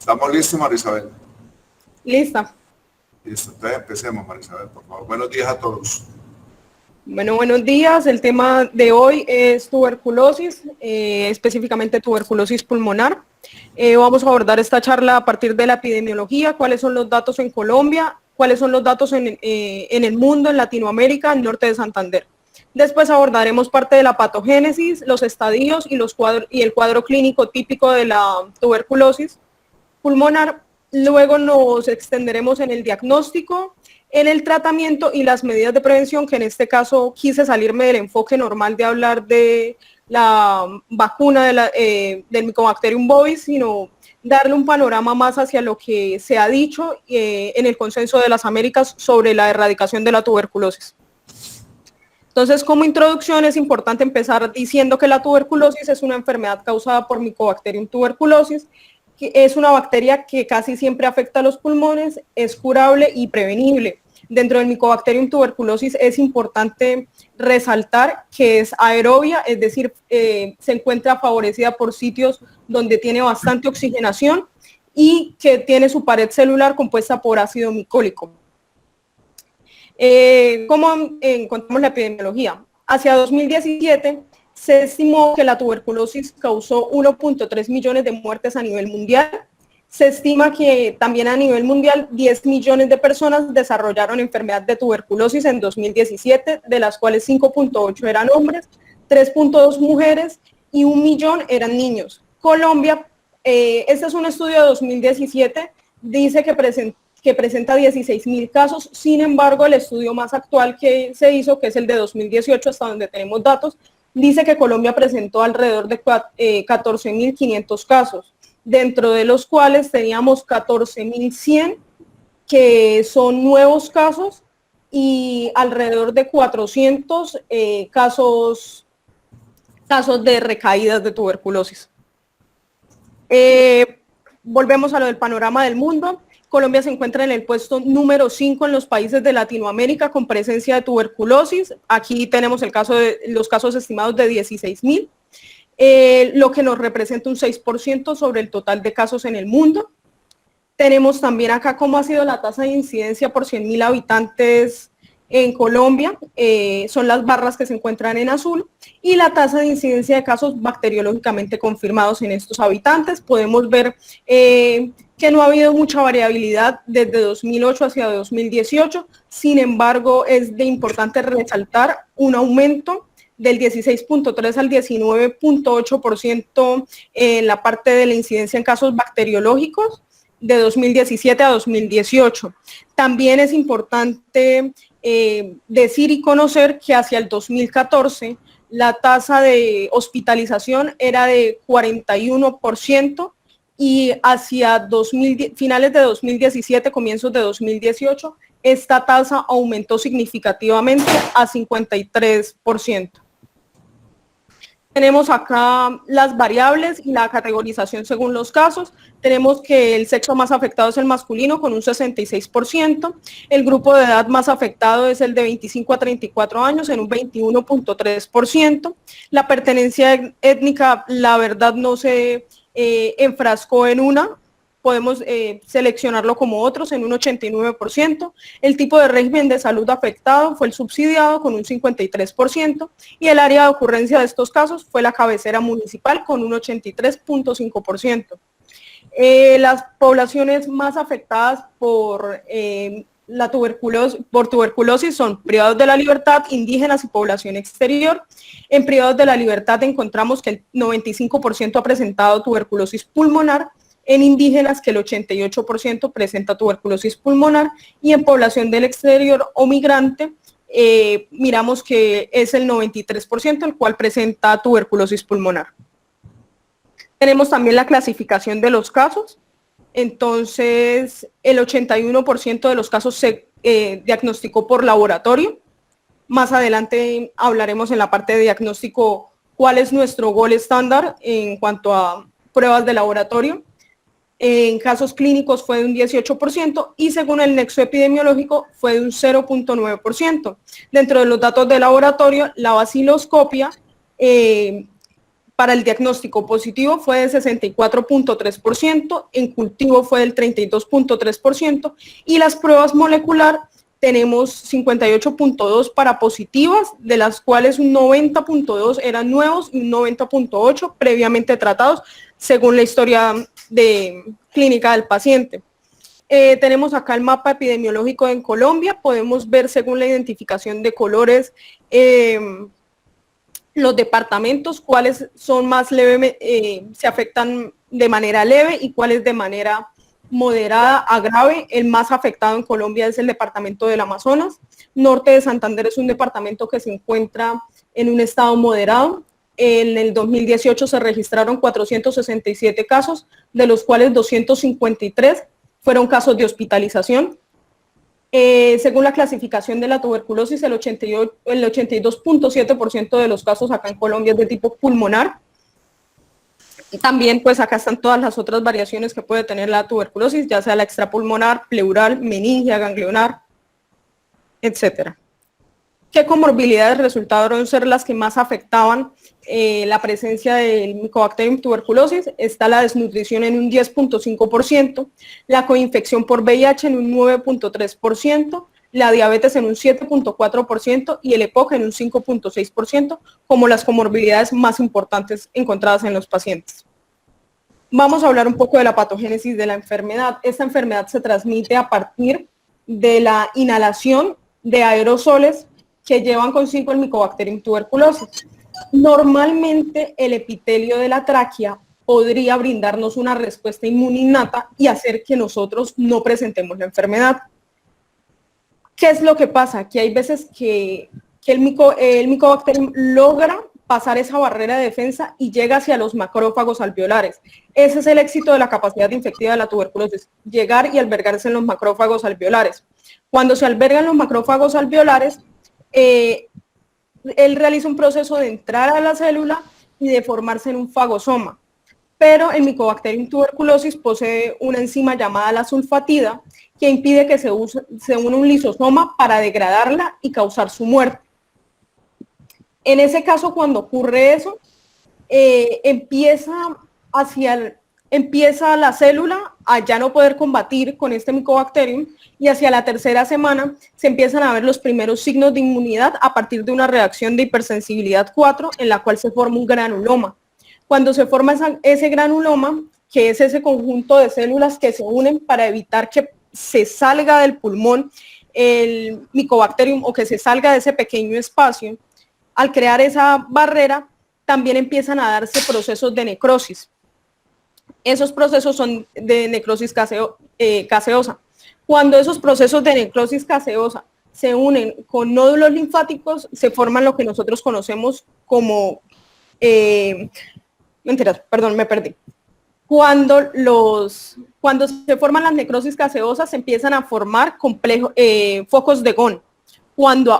¿Estamos listos, Marisabel? Lista. Listo, entonces empecemos, Marisabel, por favor. Buenos días a todos. Bueno, buenos días. El tema de hoy es tuberculosis, específicamente tuberculosis pulmonar. Vamos a abordar esta charla a partir de la epidemiología, cuáles son los datos en Colombia, cuáles son los datos en el mundo, en Latinoamérica, en norte de Santander. Después abordaremos parte de la patogénesis, los estadios y el cuadro clínico típico de la tuberculosis pulmonar. Luego nos extenderemos en el diagnóstico, en el tratamiento y las medidas de prevención, que en este caso quise salirme del enfoque normal de hablar de la vacuna del Mycobacterium bovis, sino darle un panorama más hacia lo que se ha dicho en el Consenso de las Américas sobre la erradicación de la tuberculosis. Entonces, como introducción, es importante empezar diciendo que la tuberculosis es una enfermedad causada por Mycobacterium tuberculosis, que es una bacteria que casi siempre afecta a los pulmones, es curable y prevenible. Dentro del Mycobacterium tuberculosis es importante resaltar que es aerobia, es decir, se encuentra favorecida por sitios donde tiene bastante oxigenación y que tiene su pared celular compuesta por ácido micólico. ¿Cómo encontramos la epidemiología? Hacia 2017 se estimó que la tuberculosis causó 1.3 millones de muertes a nivel mundial. Se estima que también a nivel mundial 10 millones de personas desarrollaron enfermedad de tuberculosis en 2017, de las cuales 5.8 eran hombres, 3.2 mujeres y 1 millón eran niños. Colombia, este es un estudio de 2017, dice que presenta 16.000 casos. Sin embargo, el estudio más actual que se hizo, que es el de 2018, hasta donde tenemos datos, dice que Colombia presentó alrededor de 14.500 casos, dentro de los cuales teníamos 14.100 que son nuevos casos y alrededor de 400 casos de recaídas de tuberculosis. Volvemos a lo del panorama del mundo. Colombia se encuentra en el puesto número 5 en los países de Latinoamérica con presencia de tuberculosis. Aquí tenemos los casos estimados de 16.000, lo que nos representa un 6% sobre el total de casos en el mundo. Tenemos también acá cómo ha sido la tasa de incidencia por 100.000 habitantes en Colombia, son las barras que se encuentran en azul, y la tasa de incidencia de casos bacteriológicamente confirmados en estos habitantes. Podemos ver que no ha habido mucha variabilidad desde 2008 hacia 2018, sin embargo es de importante resaltar un aumento del 16.3 al 19.8% en la parte de la incidencia en casos bacteriológicos de 2017 a 2018. También es importante decir y conocer que hacia el 2014 la tasa de hospitalización era de 41%, y hacia finales de 2017, comienzos de 2018, esta tasa aumentó significativamente a 53%. Tenemos acá las variables y la categorización según los casos. Tenemos que el sexo más afectado es el masculino con un 66%. El grupo de edad más afectado es el de 25 a 34 años en un 21.3%. La pertenencia étnica, la verdad, no se enfrascó en una. Podemos seleccionarlo como otros en un 89%. El tipo de régimen de salud afectado fue el subsidiado con un 53%, y el área de ocurrencia de estos casos fue la cabecera municipal con un 83.5%. Las poblaciones más afectadas por tuberculosis son privados de la libertad, indígenas y población exterior. En privados de la libertad encontramos que el 95% ha presentado tuberculosis pulmonar, en indígenas que el 88% presenta tuberculosis pulmonar, y en población del exterior o migrante miramos que es el 93% el cual presenta tuberculosis pulmonar. Tenemos también la clasificación de los casos. Entonces, el 81% de los casos se diagnosticó por laboratorio. Más adelante hablaremos en la parte de diagnóstico cuál es nuestro gold estándar en cuanto a pruebas de laboratorio. En casos clínicos fue de un 18% y según el nexo epidemiológico fue de un 0.9%. Dentro de los datos de laboratorio, la baciloscopia para el diagnóstico positivo fue de 64.3%, en cultivo fue del 32.3% y las pruebas molecular tenemos 58.2 para positivas, de las cuales un 90.2 eran nuevos y un 90.8 previamente tratados según la historia clínica del paciente. Tenemos acá el mapa epidemiológico en Colombia, podemos ver según la identificación de colores los departamentos, cuáles son más leve, se afectan de manera leve y cuáles de manera moderada a grave. El más afectado en Colombia es el departamento del Amazonas. Norte de Santander es un departamento que se encuentra en un estado moderado. En el 2018 se registraron 467 casos, de los cuales 253 fueron casos de hospitalización. Según la clasificación de la tuberculosis, el 82.7% de los casos acá en Colombia es de tipo pulmonar. Y también, pues acá están todas las otras variaciones que puede tener la tuberculosis, ya sea la extrapulmonar, pleural, meningia, ganglionar, etcétera. ¿Qué comorbilidades resultaron ser las que más afectaban la presencia del Mycobacterium tuberculosis? Está la desnutrición en un 10.5%, la coinfección por VIH en un 9.3%, la diabetes en un 7.4% y el EPOC en un 5.6% como las comorbilidades más importantes encontradas en los pacientes. Vamos a hablar un poco de la patogénesis de la enfermedad. Esta enfermedad se transmite a partir de la inhalación de aerosoles que llevan consigo el Mycobacterium tuberculosis. Normalmente el epitelio de la tráquea podría brindarnos una respuesta inmune innata y hacer que nosotros no presentemos la enfermedad. ¿Qué es lo que pasa? Que hay veces que el Mycobacterium logra pasar esa barrera de defensa y llega hacia los macrófagos alveolares. Ese es el éxito de la capacidad infectiva de la tuberculosis, llegar y albergarse en los macrófagos alveolares. Cuando se albergan los macrófagos alveolares, él realiza un proceso de entrar a la célula y de formarse en un fagosoma. Pero el Mycobacterium tuberculosis posee una enzima llamada la sulfatida que impide que se una un lisosoma para degradarla y causar su muerte. En ese caso, cuando ocurre eso, empieza la célula a ya no poder combatir con este Mycobacterium y hacia la tercera semana se empiezan a ver los primeros signos de inmunidad a partir de una reacción de hipersensibilidad 4 en la cual se forma un granuloma. Cuando se forma ese granuloma, que es ese conjunto de células que se unen para evitar que se salga del pulmón el Mycobacterium o que se salga de ese pequeño espacio, al crear esa barrera también empiezan a darse procesos de necrosis. Esos procesos son de necrosis caseosa. Cuando esos procesos de necrosis caseosa se unen con nódulos linfáticos, se forman lo que nosotros conocemos como, Cuando se forman las necrosis caseosas, se empiezan a formar focos de Ghon. Cuando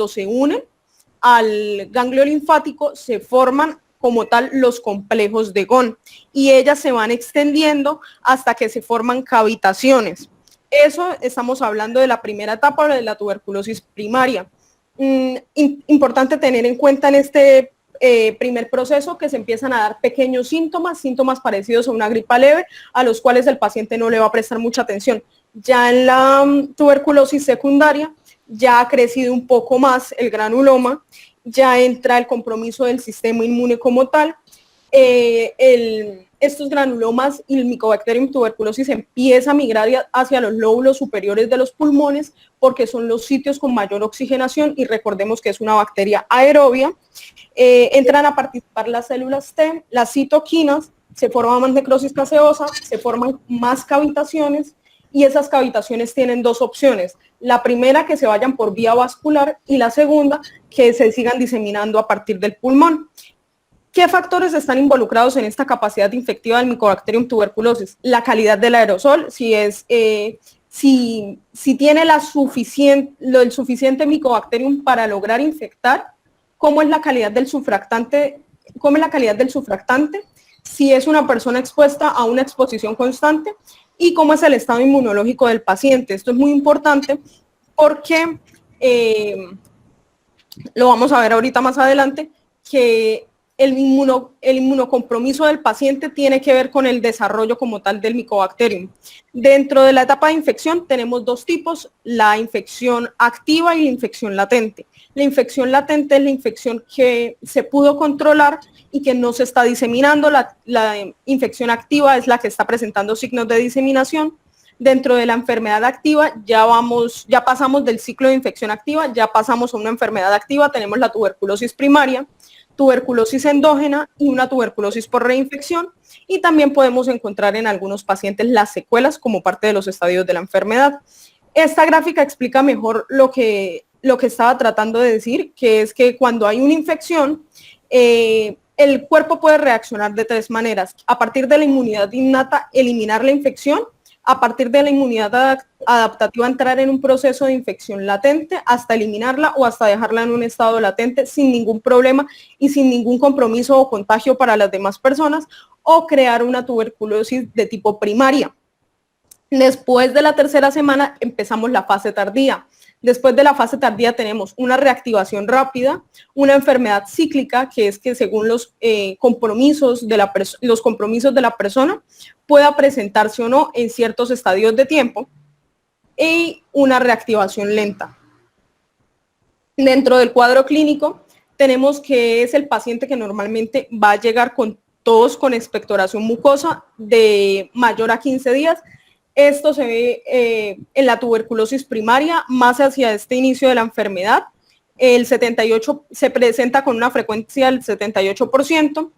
se unen al ganglio linfático, se forman como tal los complejos de Ghon y ellas se van extendiendo hasta que se forman cavitaciones. Eso estamos hablando de la primera etapa de la tuberculosis primaria. Importante tener en cuenta en este primer proceso que se empiezan a dar pequeños síntomas parecidos a una gripa leve, a los cuales el paciente no le va a prestar mucha atención. Ya en la tuberculosis secundaria ya ha crecido un poco más el granuloma, ya entra el compromiso del sistema inmune como tal. Estos granulomas y el Mycobacterium tuberculosis empieza a migrar hacia los lóbulos superiores de los pulmones porque son los sitios con mayor oxigenación y recordemos que es una bacteria aerobia. Entran a participar las células T, las citoquinas, se forma más necrosis caseosa, se forman más cavitaciones y esas cavitaciones tienen dos opciones. La primera, que se vayan por vía vascular y la segunda, que se sigan diseminando a partir del pulmón. ¿Qué factores están involucrados en esta capacidad infectiva del Mycobacterium tuberculosis? La calidad del aerosol, si tiene el suficiente Mycobacterium para lograr infectar, cómo es la calidad del surfactante, si es una persona expuesta a una exposición constante y cómo es el estado inmunológico del paciente. Esto es muy importante porque lo vamos a ver ahorita más adelante, que el inmunocompromiso del paciente tiene que ver con el desarrollo como tal del Mycobacterium. Dentro de la etapa de infección tenemos dos tipos, la infección activa y la infección latente. La infección latente es la infección que se pudo controlar y que no se está diseminando. La infección activa es la que está presentando signos de diseminación. Dentro de la enfermedad activa ya pasamos del ciclo de infección activa, ya pasamos a una enfermedad activa, tenemos la tuberculosis primaria, tuberculosis endógena y una tuberculosis por reinfección, y también podemos encontrar en algunos pacientes las secuelas como parte de los estadios de la enfermedad. Esta gráfica explica mejor lo que estaba tratando de decir, que es que cuando hay una infección, el cuerpo puede reaccionar de tres maneras. A partir de la inmunidad innata, eliminar la infección; a partir de la inmunidad adaptativa, entrar en un proceso de infección latente hasta eliminarla o hasta dejarla en un estado latente sin ningún problema y sin ningún compromiso o contagio para las demás personas, o crear una tuberculosis de tipo primaria. Después de la tercera semana empezamos la fase tardía. Después de la fase tardía tenemos una reactivación rápida, una enfermedad cíclica, que es que según los compromisos de la persona pueda presentarse o no en ciertos estadios de tiempo, y una reactivación lenta. Dentro del cuadro clínico tenemos que es el paciente que normalmente va a llegar con tos con expectoración mucosa de mayor a 15 días. Esto se ve en la tuberculosis primaria, más hacia este inicio de la enfermedad. El 78 se presenta con una frecuencia del 78%.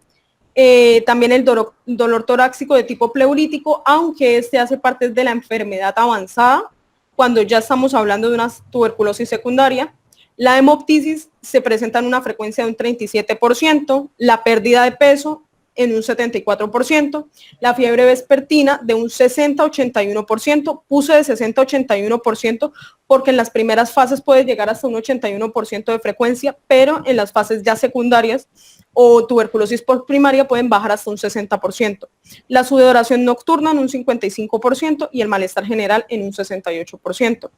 También el dolor torácico de tipo pleurítico, aunque este hace parte de la enfermedad avanzada, cuando ya estamos hablando de una tuberculosis secundaria. La hemoptisis se presenta en una frecuencia de un 37%, la pérdida de peso en un 74%, la fiebre vespertina de un 60-81%, puse de 60-81% porque en las primeras fases puede llegar hasta un 81% de frecuencia, pero en las fases ya secundarias o tuberculosis postprimaria pueden bajar hasta un 60%. La sudoración nocturna en un 55% y el malestar general en un 68%.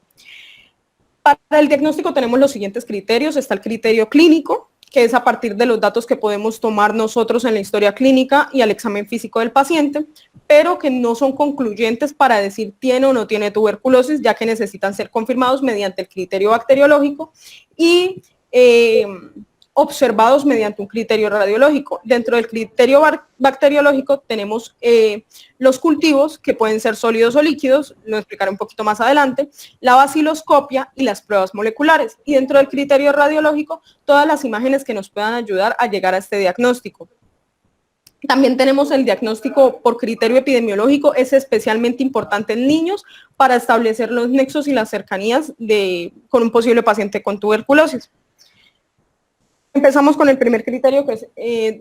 Para el diagnóstico tenemos los siguientes criterios. Está el criterio clínico, que es a partir de los datos que podemos tomar nosotros en la historia clínica y al examen físico del paciente, pero que no son concluyentes para decir tiene o no tiene tuberculosis, ya que necesitan ser confirmados mediante el criterio bacteriológico y observados mediante un criterio radiológico. Dentro del criterio bacteriológico tenemos los cultivos, que pueden ser sólidos o líquidos, lo explicaré un poquito más adelante, la baciloscopia y las pruebas moleculares. Y dentro del criterio radiológico, todas las imágenes que nos puedan ayudar a llegar a este diagnóstico. También tenemos el diagnóstico por criterio epidemiológico, es especialmente importante en niños para establecer los nexos y las cercanías con un posible paciente con tuberculosis. Empezamos con el primer criterio, que es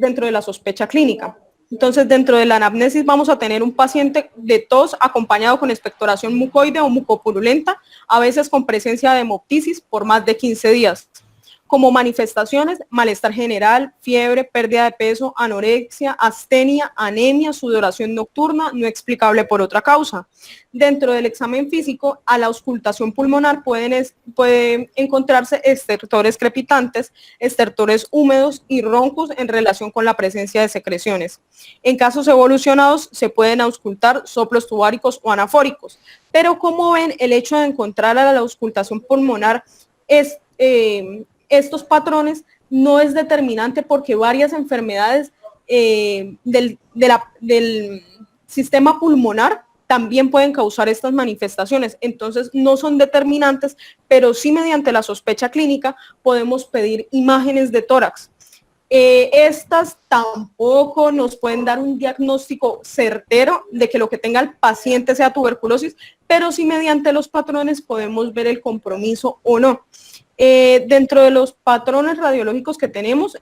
dentro de la sospecha clínica. Entonces, dentro de la anamnesis vamos a tener un paciente de tos acompañado con expectoración mucoide o mucopurulenta, a veces con presencia de hemoptisis por más de 15 días. Como manifestaciones, malestar general, fiebre, pérdida de peso, anorexia, astenia, anemia, sudoración nocturna, no explicable por otra causa. Dentro del examen físico, a la auscultación pulmonar pueden encontrarse estertores crepitantes, estertores húmedos y roncos en relación con la presencia de secreciones. En casos evolucionados, se pueden auscultar soplos tubáricos o anafóricos. Pero como ven, el hecho de encontrar a la auscultación pulmonar estos patrones no es determinante, porque varias enfermedades del sistema pulmonar también pueden causar estas manifestaciones. Entonces no son determinantes, pero sí mediante la sospecha clínica podemos pedir imágenes de tórax. Estas tampoco nos pueden dar un diagnóstico certero de que lo que tenga el paciente sea tuberculosis, pero sí mediante los patrones podemos ver el compromiso o no. Dentro de los patrones radiológicos que tenemos,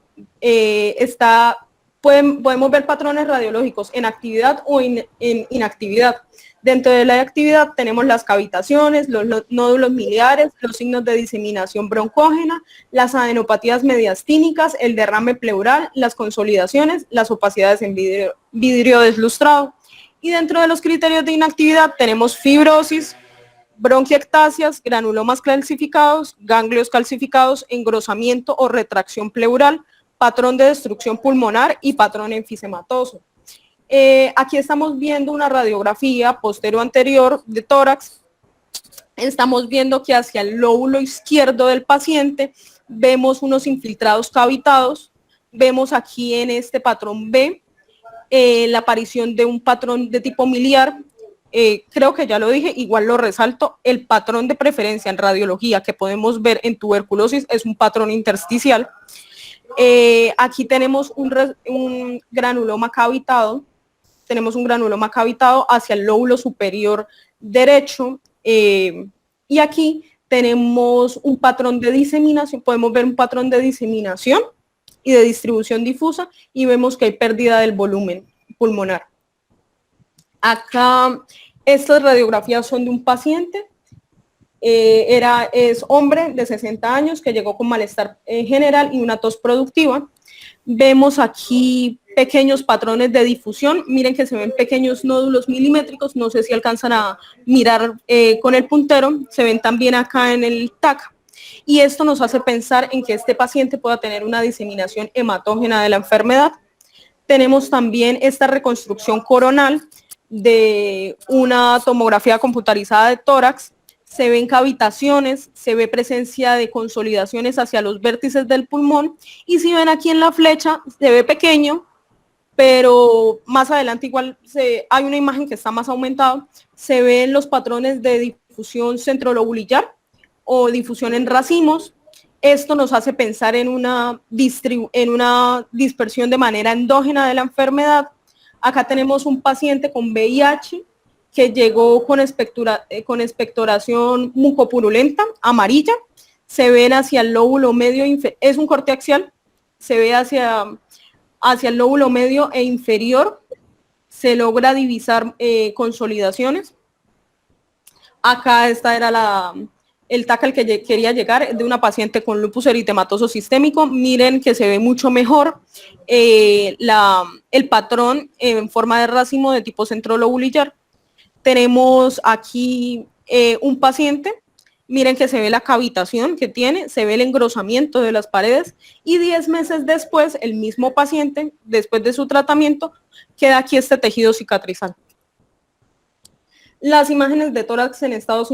podemos ver patrones radiológicos en actividad o en inactividad. Dentro de la actividad tenemos las cavitaciones, los nódulos miliares, los signos de diseminación broncógena, las adenopatías mediastínicas, el derrame pleural, las consolidaciones, las opacidades en vidrio deslustrado. Y dentro de los criterios de inactividad tenemos fibrosis, bronquiectasias, granulomas calcificados, ganglios calcificados, engrosamiento o retracción pleural, patrón de destrucción pulmonar y patrón enfisematoso. Aquí estamos viendo una radiografía posterior-anterior de tórax. Estamos viendo que hacia el lóbulo izquierdo del paciente vemos unos infiltrados cavitados. Vemos aquí en este patrón B la aparición de un patrón de tipo miliar. Creo que ya lo dije, igual lo resalto, el patrón de preferencia en radiología que podemos ver en tuberculosis es un patrón intersticial. Aquí tenemos un granuloma cavitado, hacia el lóbulo superior derecho, y aquí tenemos un patrón de diseminación, podemos ver un patrón de diseminación y de distribución difusa, y vemos que hay pérdida del volumen pulmonar. Acá estas radiografías son de un paciente, es hombre de 60 años que llegó con malestar general y una tos productiva. Vemos aquí pequeños patrones de difusión, miren que se ven pequeños nódulos milimétricos, no sé si alcanzan a mirar con el puntero, se ven también acá en el TAC, y esto nos hace pensar en que este paciente pueda tener una diseminación hematógena de la enfermedad. Tenemos también esta reconstrucción coronal de una tomografía computarizada de tórax. Se ven cavitaciones, se ve presencia de consolidaciones hacia los vértices del pulmón, y si ven aquí en la flecha, se ve pequeño, pero más adelante igual hay una imagen que está más aumentado, se ven los patrones de difusión centrolobulillar o difusión en racimos. Esto nos hace pensar en una dispersión de manera endógena de la enfermedad. Acá tenemos un paciente con VIH que llegó con expectoración mucopurulenta amarilla. Se ven hacia el lóbulo medio, es un corte axial, se ve hacia el lóbulo medio e inferior. Se logra divisar consolidaciones. Acá esta era el TAC al que quería llegar, de una paciente con lupus eritematoso sistémico. Miren que se ve mucho mejor el patrón en forma de racimo de tipo centrolobulillar. Tenemos aquí un paciente, miren que se ve la cavitación que tiene, se ve el engrosamiento de las paredes, y 10 meses después, el mismo paciente, después de su tratamiento, queda aquí este tejido cicatrizal. Las imágenes de tórax en estado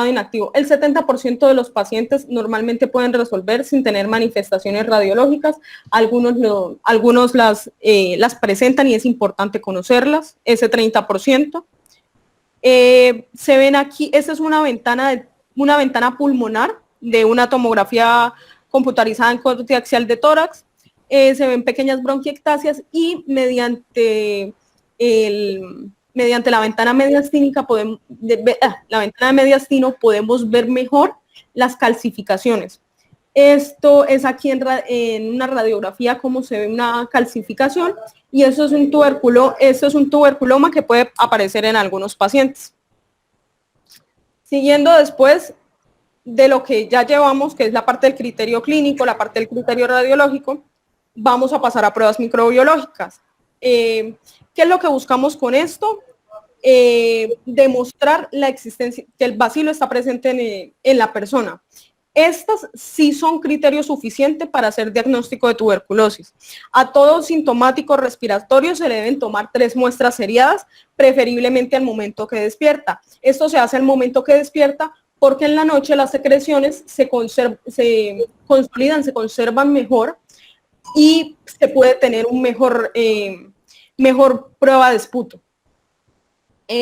inactivo. El 70% de los pacientes normalmente pueden resolver sin tener manifestaciones radiológicas. Algunos las presentan y es importante conocerlas, ese 30%. Se ven aquí, esta es una ventana pulmonar de una tomografía computarizada en corte axial de tórax. Se ven pequeñas bronquiectasias, y mediante la ventana mediastínica la ventana de mediastino podemos ver mejor las calcificaciones. Esto es aquí en una radiografía cómo se ve una calcificación, y eso es un tuberculoma que puede aparecer en algunos pacientes. Siguiendo después de lo que ya llevamos, que es la parte del criterio clínico, la parte del criterio radiológico, vamos a pasar a pruebas microbiológicas. ¿Qué es lo que buscamos con esto? Demostrar la existencia, que el bacilo está presente en la persona. Estas sí son criterios suficientes para hacer diagnóstico de tuberculosis. A todo sintomático respiratorio se le deben tomar 3 muestras seriadas, preferiblemente al momento que despierta. Esto se hace al momento que despierta porque en la noche las secreciones se consolidan, se conservan mejor, y se puede tener un mejor prueba de esputo.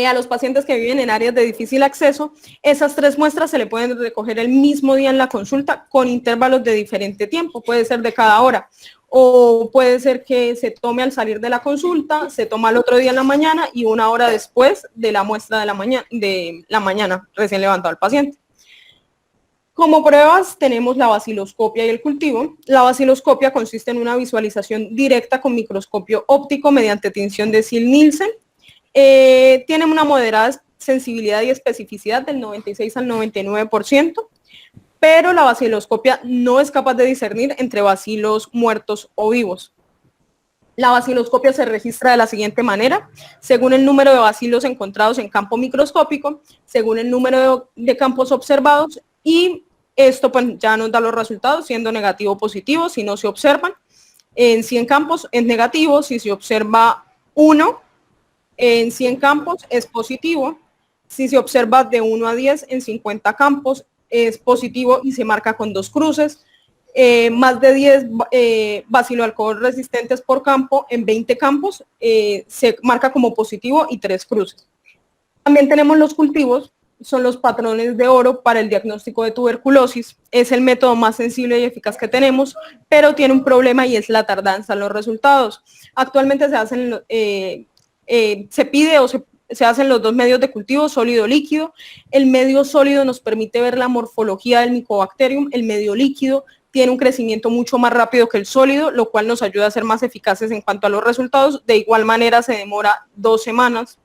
A los pacientes que viven en áreas de difícil acceso, esas 3 muestras se le pueden recoger el mismo día en la consulta con intervalos de diferente tiempo, puede ser de cada hora, o puede ser que se tome al salir de la consulta, se toma el otro día en la mañana y 1 hora después de la muestra de la mañana recién levantado el paciente. Como pruebas tenemos la baciloscopia y el cultivo. La baciloscopia consiste en una visualización directa con microscopio óptico mediante tinción de Ziehl-Nielsen. Tiene una moderada sensibilidad y especificidad del 96 al 99%, pero la baciloscopia no es capaz de discernir entre bacilos muertos o vivos. La baciloscopia se registra de la siguiente manera: según el número de bacilos encontrados en campo microscópico, según el número de campos observados, y Esto pues ya nos da los resultados, siendo negativo o positivo, si no se observan. En 100 campos es negativo, si se observa 1 en 100 campos es positivo, si se observa de 1 a 10 en 50 campos es positivo y se marca con 2 cruces. Más de 10 baciloalcohol resistentes por campo en 20 campos se marca como positivo y 3 cruces. También tenemos los cultivos, son los patrones de oro para el diagnóstico de tuberculosis. Es el método más sensible y eficaz que tenemos, pero tiene un problema y es la tardanza en los resultados. Actualmente se hacen, se pide o se hacen los 2 medios de cultivo, sólido y líquido. El medio sólido nos permite ver la morfología del Mycobacterium, el medio líquido tiene un crecimiento mucho más rápido que el sólido, lo cual nos ayuda a ser más eficaces en cuanto a los resultados. De igual manera se demora 2 semanas.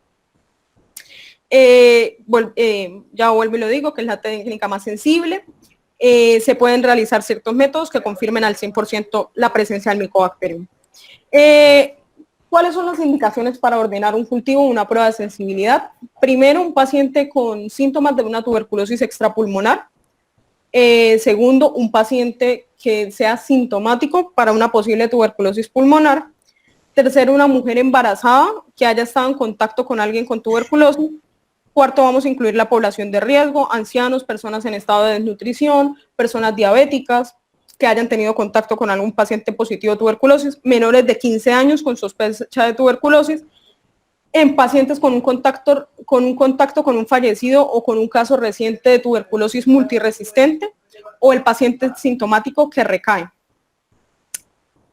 Ya vuelvo y lo digo, que es la técnica más sensible. Se pueden realizar ciertos métodos que confirmen al 100% la presencia del Mycobacterium. ¿Cuáles son las indicaciones para ordenar un cultivo o una prueba de sensibilidad? Primero, un paciente con síntomas de una tuberculosis extrapulmonar. Segundo, un paciente que sea sintomático para una posible tuberculosis pulmonar. Tercero, una mujer embarazada que haya estado en contacto con alguien con tuberculosis. Cuarto, vamos a incluir la población de riesgo, ancianos, personas en estado de desnutrición, personas diabéticas que hayan tenido contacto con algún paciente positivo de tuberculosis, menores de 15 años con sospecha de tuberculosis, en pacientes con un contacto con un fallecido o con un caso reciente de tuberculosis multiresistente, o el paciente sintomático que recae.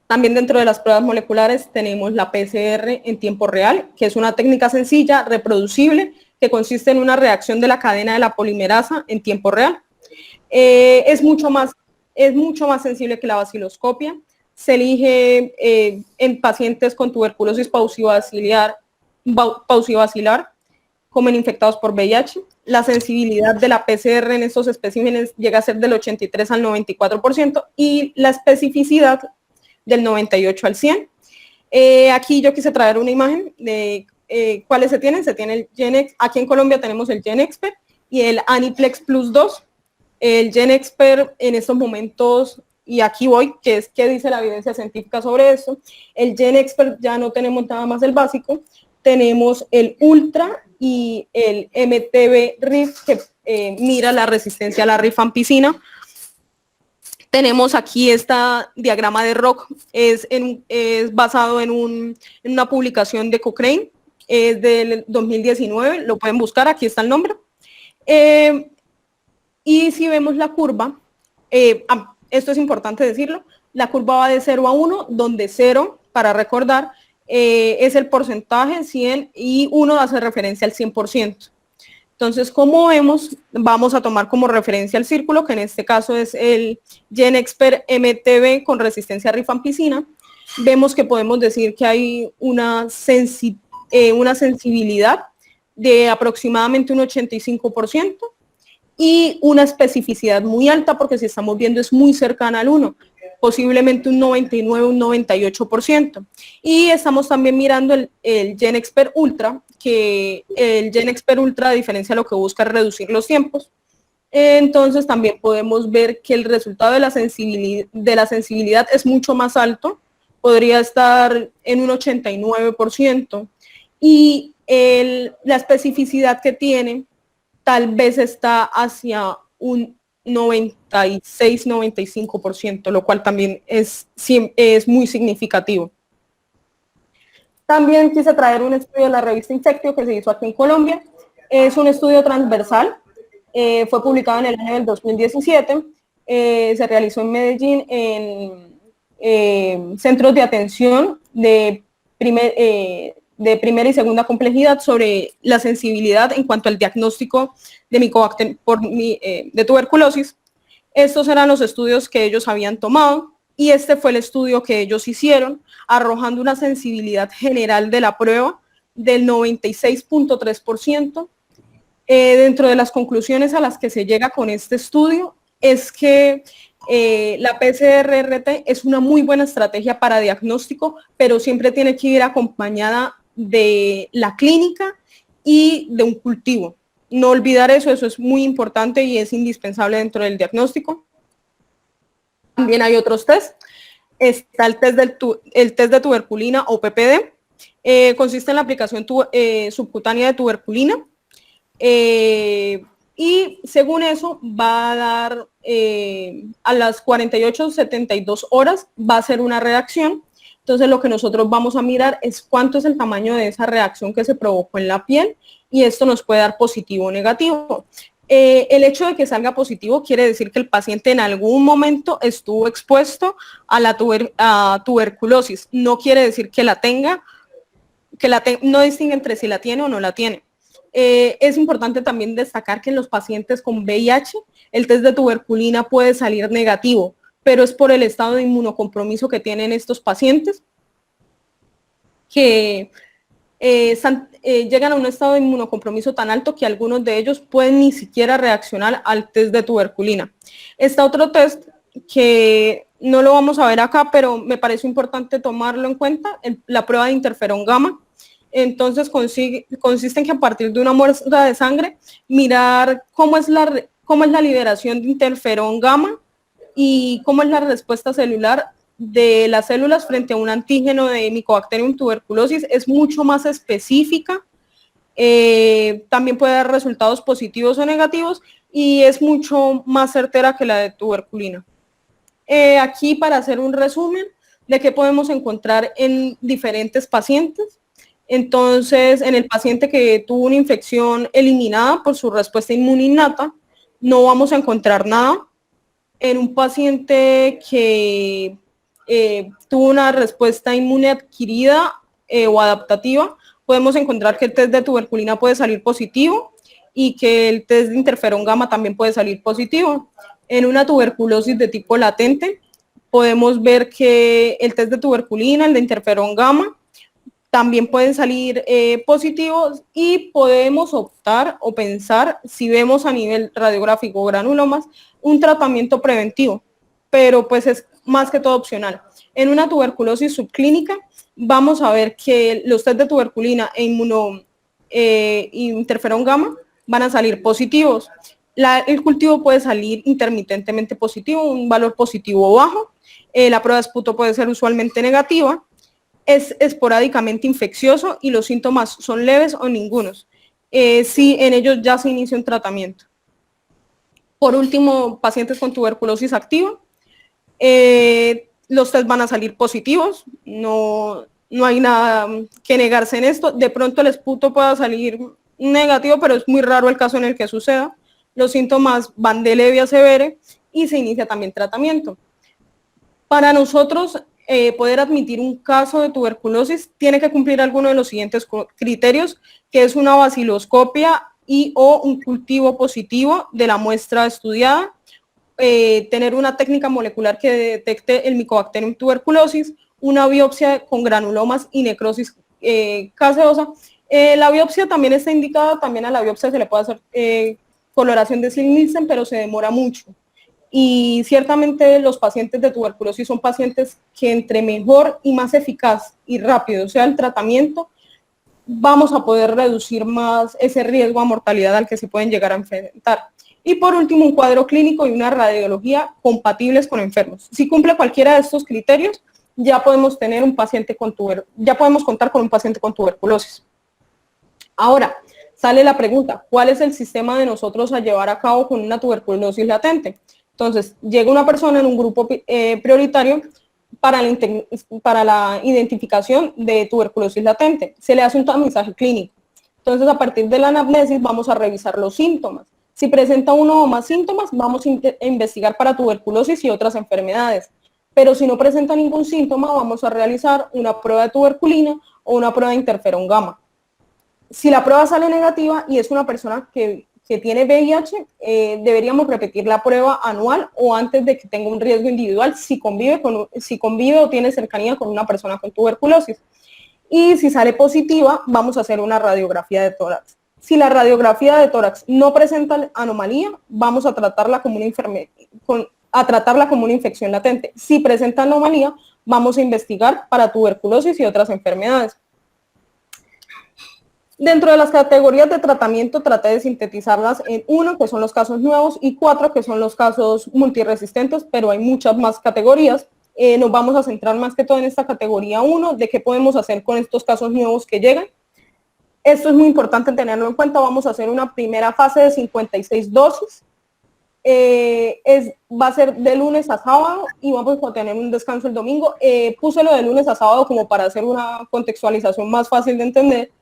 También dentro de las pruebas moleculares tenemos la PCR en tiempo real, que es una técnica sencilla, reproducible, que consiste en una reacción de la cadena de la polimerasa en tiempo real. Es mucho más sensible que la baciloscopia. Se elige en pacientes con tuberculosis paucibacilar como en infectados por VIH. La sensibilidad de la PCR en estos especímenes llega a ser del 83 al 94% y la especificidad del 98 al 100. Aquí yo quise traer una imagen de cuáles se tienen. Se tiene el GenExpert, aquí en Colombia tenemos el GenExpert y el Aniplex Plus 2. El GenExpert en estos momentos, y aquí voy, que es qué dice la evidencia científica sobre eso. El GenExpert ya no tenemos nada más el básico, tenemos el Ultra y el MTB-RIF que mira la resistencia a la rifampicina. Tenemos aquí este diagrama de ROC, es basado en una publicación de Cochrane, es del 2019, lo pueden buscar, aquí está el nombre. Y si vemos la curva, esto es importante decirlo, la curva va de 0 a 1, donde 0, para recordar, es el porcentaje 100 y 1 hace referencia al 100%. Entonces, como vemos, vamos a tomar como referencia el círculo, que en este caso es el GenExpert MTB con resistencia a rifampicina. Vemos que podemos decir que hay una sensibilidad de aproximadamente un 85% y una especificidad muy alta, porque si estamos viendo es muy cercana al 1, posiblemente un 99, un 98%. Y estamos también mirando el GenExpert Ultra, que el GenExpert Ultra, a diferencia de lo que busca, es reducir los tiempos. Entonces también podemos ver que el resultado de la sensibilidad es mucho más alto, podría estar en un 89%, y la especificidad que tiene tal vez está hacia un 96-95%, lo cual también es muy significativo. También quise traer un estudio de la revista Infectio que se hizo aquí en Colombia. Es un estudio transversal, fue publicado en el año del 2017, se realizó en Medellín en centros de atención de primera y segunda complejidad sobre la sensibilidad en cuanto al diagnóstico de Mycobacterium de tuberculosis. Estos eran los estudios que ellos habían tomado y este fue el estudio que ellos hicieron, arrojando una sensibilidad general de la prueba del 96.3%. Dentro de las conclusiones a las que se llega con este estudio es que la PCR-RT es una muy buena estrategia para diagnóstico, pero siempre tiene que ir acompañada de la clínica y de un cultivo. No olvidar eso es muy importante y es indispensable dentro del diagnóstico. También hay otros test. Está el test de tuberculina o PPD. Consiste en la aplicación subcutánea de tuberculina. Y según eso va a dar a las 48-72 horas va a ser una reacción. Entonces lo que nosotros vamos a mirar es cuánto es el tamaño de esa reacción que se provocó en la piel y esto nos puede dar positivo o negativo. El hecho de que salga positivo quiere decir que el paciente en algún momento estuvo expuesto a la tuberculosis. No quiere decir que la tenga, no distingue entre si la tiene o no la tiene. Es importante también destacar que en los pacientes con VIH el test de tuberculina puede salir negativo, pero es por el estado de inmunocompromiso que tienen estos pacientes que llegan a un estado de inmunocompromiso tan alto que algunos de ellos pueden ni siquiera reaccionar al test de tuberculina. Está otro test que no lo vamos a ver acá, pero me parece importante tomarlo en cuenta, la prueba de interferón gamma. Entonces consiste en que a partir de una muestra de sangre mirar cómo es la liberación de interferón gamma y cómo es la respuesta celular de las células frente a un antígeno de Mycobacterium tuberculosis. Es mucho más específica, también puede dar resultados positivos o negativos y es mucho más certera que la de tuberculina. Aquí para hacer un resumen de qué podemos encontrar en diferentes pacientes. Entonces, en el paciente que tuvo una infección eliminada por su respuesta inmune innata, no vamos a encontrar nada. En un paciente que tuvo una respuesta inmune adquirida o adaptativa, podemos encontrar que el test de tuberculina puede salir positivo y que el test de interferón gamma también puede salir positivo. En una tuberculosis de tipo latente, podemos ver que el test de tuberculina, el de interferón gamma, también pueden salir positivos y podemos optar o pensar, si vemos a nivel radiográfico granulomas, un tratamiento preventivo, pero pues es más que todo opcional. En una tuberculosis subclínica vamos a ver que los test de tuberculina e interferón gamma van a salir positivos. El cultivo puede salir intermitentemente positivo, un valor positivo o bajo. La prueba de esputo puede ser usualmente negativa. Es esporádicamente infeccioso y los síntomas son leves o ningunos. Si en ellos ya se inicia un tratamiento. Por último, pacientes con tuberculosis activa, los test van a salir positivos, no hay nada que negarse en esto. De pronto el esputo pueda salir negativo, pero es muy raro el caso en el que suceda. Los síntomas van de leve a severo y se inicia también tratamiento. Para nosotros poder admitir un caso de tuberculosis tiene que cumplir alguno de los siguientes criterios, que es una baciloscopia y o un cultivo positivo de la muestra estudiada, tener una técnica molecular que detecte el Mycobacterium tuberculosis, una biopsia con granulomas y necrosis caseosa. La biopsia también está indicada, también a la biopsia se le puede hacer coloración de Zell-Nielsen, pero se demora mucho. Y ciertamente los pacientes de tuberculosis son pacientes que entre mejor y más eficaz y rápido sea el tratamiento, vamos a poder reducir más ese riesgo a mortalidad al que se pueden llegar a enfrentar. Y por último, un cuadro clínico y una radiología compatibles con enfermos. Si cumple cualquiera de estos criterios, ya podemos tener un paciente ya podemos contar con un paciente con tuberculosis. Ahora, sale la pregunta, ¿cuál es el sistema de nosotros a llevar a cabo con una tuberculosis latente? Entonces, llega una persona en un grupo prioritario para la identificación de tuberculosis latente. Se le hace un tamizaje clínico. Entonces, a partir de la anamnesis vamos a revisar los síntomas. Si presenta uno o más síntomas, vamos a investigar para tuberculosis y otras enfermedades. Pero si no presenta ningún síntoma, vamos a realizar una prueba de tuberculina o una prueba de interferón gamma. Si la prueba sale negativa y es una persona que tiene VIH, deberíamos repetir la prueba anual o antes de que tenga un riesgo individual si convive o tiene cercanía con una persona con tuberculosis. Y si sale positiva, vamos a hacer una radiografía de tórax. Si la radiografía de tórax no presenta anomalía, vamos a tratarla como una infección latente. Si presenta anomalía, vamos a investigar para tuberculosis y otras enfermedades. Dentro de las categorías de tratamiento traté de sintetizarlas en 1, que son los casos nuevos, y 4, que son los casos multiresistentes, pero hay muchas más categorías. Nos vamos a centrar más que todo en esta categoría 1, de qué podemos hacer con estos casos nuevos que llegan. Esto es muy importante tenerlo en cuenta. Vamos a hacer una primera fase de 56 dosis. Va a ser de lunes a sábado y vamos a tener un descanso el domingo. Puse lo de lunes a sábado como para hacer una contextualización más fácil de entender.